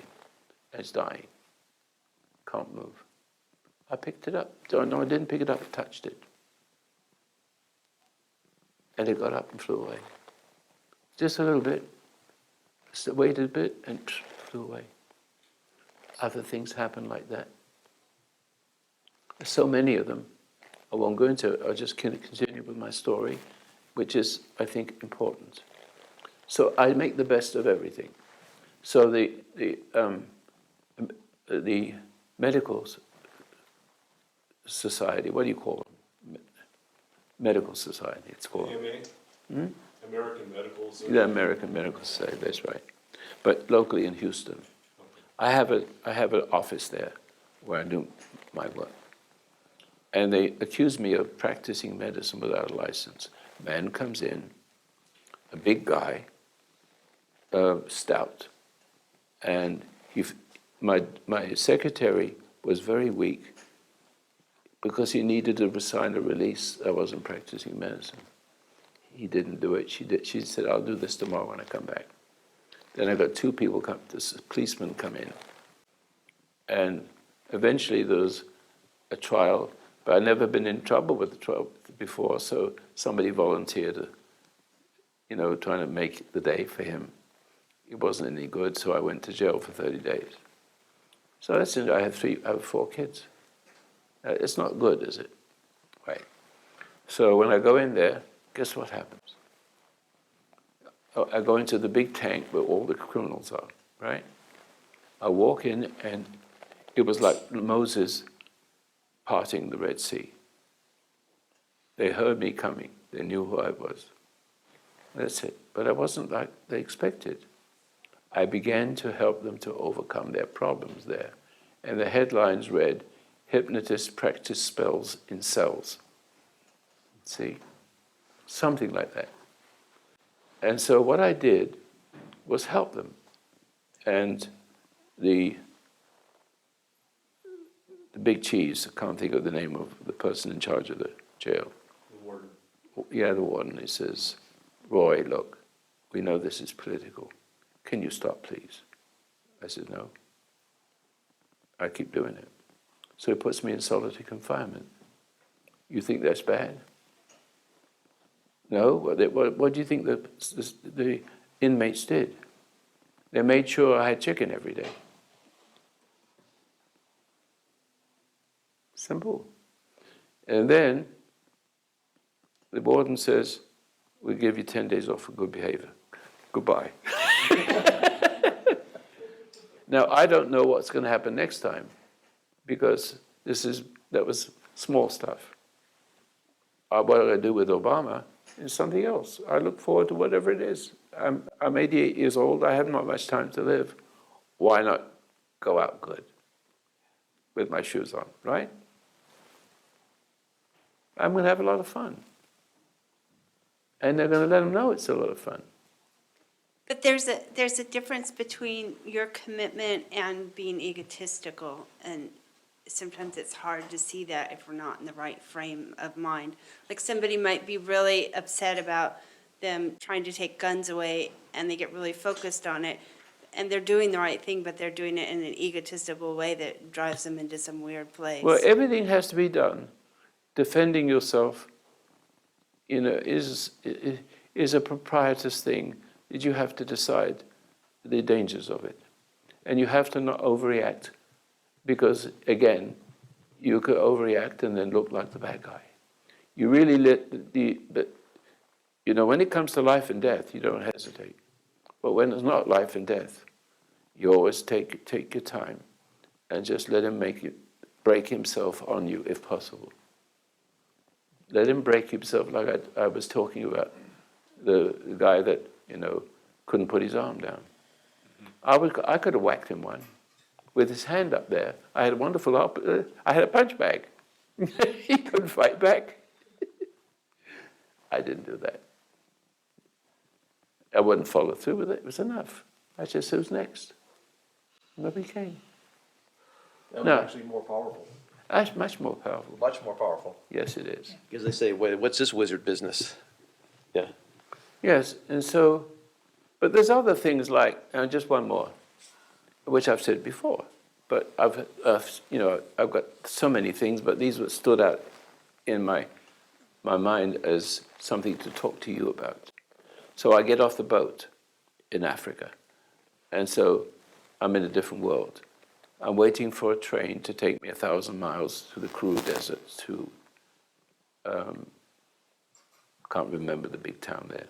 and it's dying. Can't move. I picked it up. No, I didn't pick it up, I touched it. And it got up and flew away. Just a little bit. Just waited a bit and flew away. Other things happen like that. There's so many of them. I won't go into it. I'll just continue with my story, which is, I think, important. So I make the best of everything. So the medical society, what do you call them? Medical Society, it's called. AMA? American Medical Society. The American Medical Society, that's right. But locally in Houston. I have an office there where I do my work. And they accuse me of practicing medicine without a license. Man comes in, a big guy, stout, and my secretary was very weak because he needed to sign a release. I wasn't practicing medicine. He didn't do it. She said, "I'll do this tomorrow when I come back." Then I got two people this policeman come in, and eventually there was a trial. But I'd never been in trouble with the trial before, so somebody volunteered, trying to make the day for him. It wasn't any good, so I went to jail for 30 days. So that's it. I have 4 kids. It's not good, is it? Right. So when I go in there, guess what happens? I go into the big tank where all the criminals are, right? I walk in, and it was like Moses parting the Red Sea. They heard me coming. They knew who I was. That's it. But I wasn't like they expected. I began to help them to overcome their problems there. And the headlines read, "Hypnotists practice spells in cells." See? Something like that. And so what I did was help them. And the big cheese, I can't think of the name of the person in charge of the jail. The warden. Yeah, the warden. He says, "Roy, look, we know this is political. Can you stop, please?" I said, "No. I keep doing it." So he puts me in solitary confinement. You think that's bad? No? What do you think the inmates did? They made sure I had chicken every day. Simple. And then the warden says, "We'll give you 10 days off for good behavior. Goodbye." Now, I don't know what's going to happen next time, because that was small stuff. What I do with Obama is something else. I look forward to whatever it is. I'm 88 years old. I have not much time to live. Why not go out good with my shoes on, right? I'm going to have a lot of fun. And they're going to let them know it's a lot of fun. But there's a difference between your commitment and being egotistical, and sometimes it's hard to see that if we're not in the right frame of mind. Like somebody might be really upset about them trying to take guns away, and they get really focused on it, and they're doing the right thing, but they're doing it in an egotistical way that drives them into some weird place. Well, everything has to be done. Defending yourself, is a proprietor's thing that you have to decide the dangers of it. And you have to not overreact, because, again, you could overreact and then look like the bad guy. You really but you know, when it comes to life and death, you don't hesitate. But when it's not life and death, you always take your time and just let him break himself on you if possible. Let him break himself, like I was talking about the guy that, you know, couldn't put his arm down. I could have whacked him one with his hand up there. I had a wonderful I had a punch bag. He couldn't fight back. I didn't do that. I wouldn't follow through with it. It was enough. I just said, who's next? Nobody came. That was No. actually more powerful, That's much more powerful. much more powerful. Yes, it is. Because they say, wait, what's this wizard business? Yeah. Yes, and so, but there's other things like, and just one more, which I've said before, but I've got so many things, but these were stood out in my mind as something to talk to you about. So I get off the boat in Africa, and so I'm in a different world. I'm waiting for a train to take me 1,000 miles to the Kru Desert to, can't remember the big town there,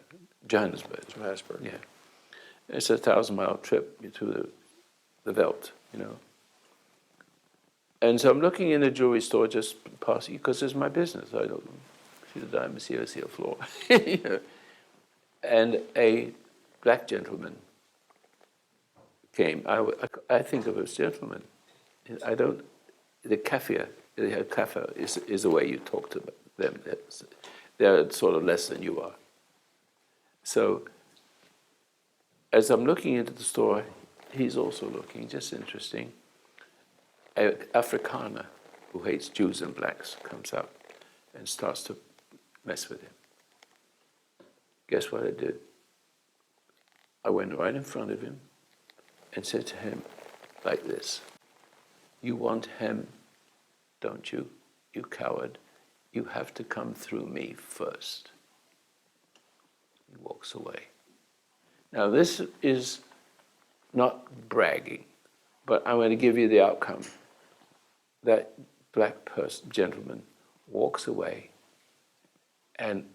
Johannesburg. Johannesburg. Yeah. It's a 1,000-mile trip to the veldt, you know. And so I'm looking in a jewelry store just passing, because it's my business. I don't see the diamonds here, I see a floor. You know. And a black gentleman came. I think of as gentlemen. I don't, the kafir is the way you talk to them. They're sort of less than you are. So as I'm looking into the store, he's also looking, just interesting. An Afrikaner who hates Jews and blacks comes up and starts to mess with him. Guess what I did? I went right in front of him and said to him like this, "You want him, don't you, you coward? You have to come through me first." He walks away. Now this is not bragging, but I'm going to give you the outcome. That black gentleman walks away and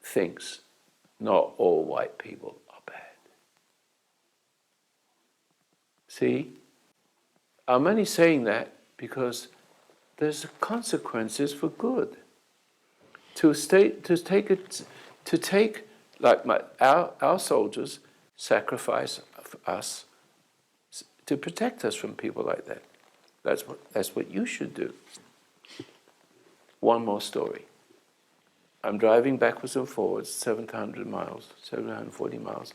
thinks not all white people are bad. See? I'm only saying that because there's consequences for good. To take like our soldiers sacrifice us to protect us from people like that. That's what you should do. One more story. I'm driving backwards and forwards 740 miles.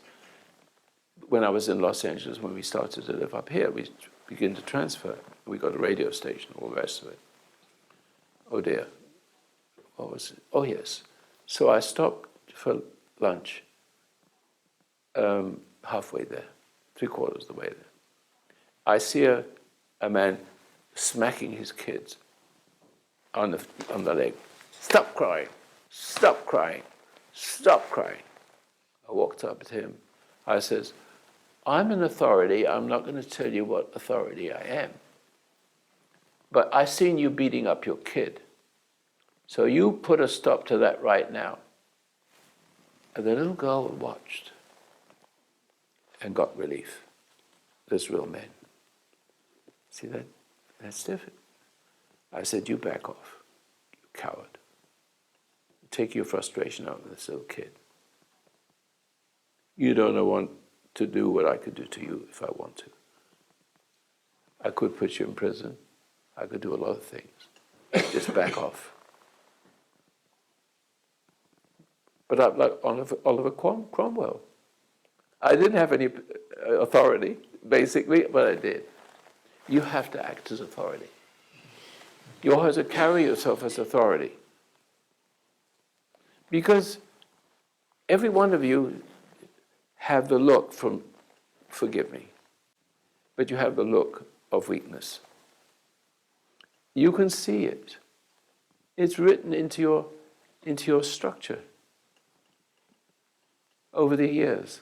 When I was in Los Angeles, when we started to live up here, we began to transfer. We got a radio station, all the rest of it. Oh dear. What was it? Oh yes. So I stopped for lunch halfway there, 3/4 of the way there. I see a man smacking his kids on the leg. "Stop crying, stop crying, stop crying." I walked up to him. I says, "I'm an authority. I'm not going to tell you what authority I am. But I seen you beating up your kid. So you put a stop to that right now." And the little girl watched and got relief. There's real men. See that? That's different. I said, "You back off, you coward. Take your frustration out of this little kid. You don't want to do what I could do to you if I want to. I could put you in prison. I could do a lot of things. Just back off." But I'm like Oliver Cromwell. I didn't have any authority, basically, but I did. You have to act as authority. You have to carry yourself as authority. Because every one of you have the look from, forgive me, but you have the look of weakness. You can see it. It's written into your structure over the years.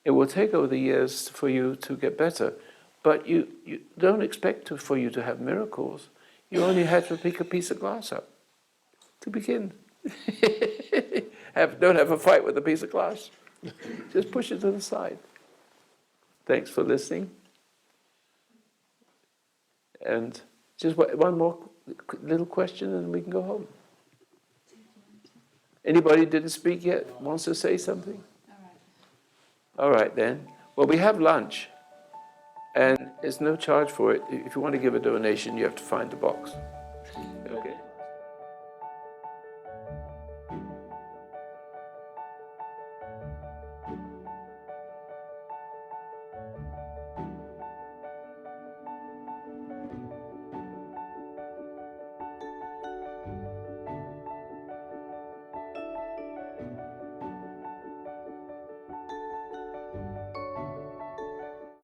It will take over the years for you to get better, but you don't expect for you to have miracles. You only had to pick a piece of glass up. to begin. Don't have a fight with a piece of glass. Just push it to the side. Thanks for listening. And just one more little question and we can go home. Anybody didn't speak yet, wants to say something? All right then. Well, we have lunch and there's no charge for it. If you want to give a donation, you have to find the box. Okay.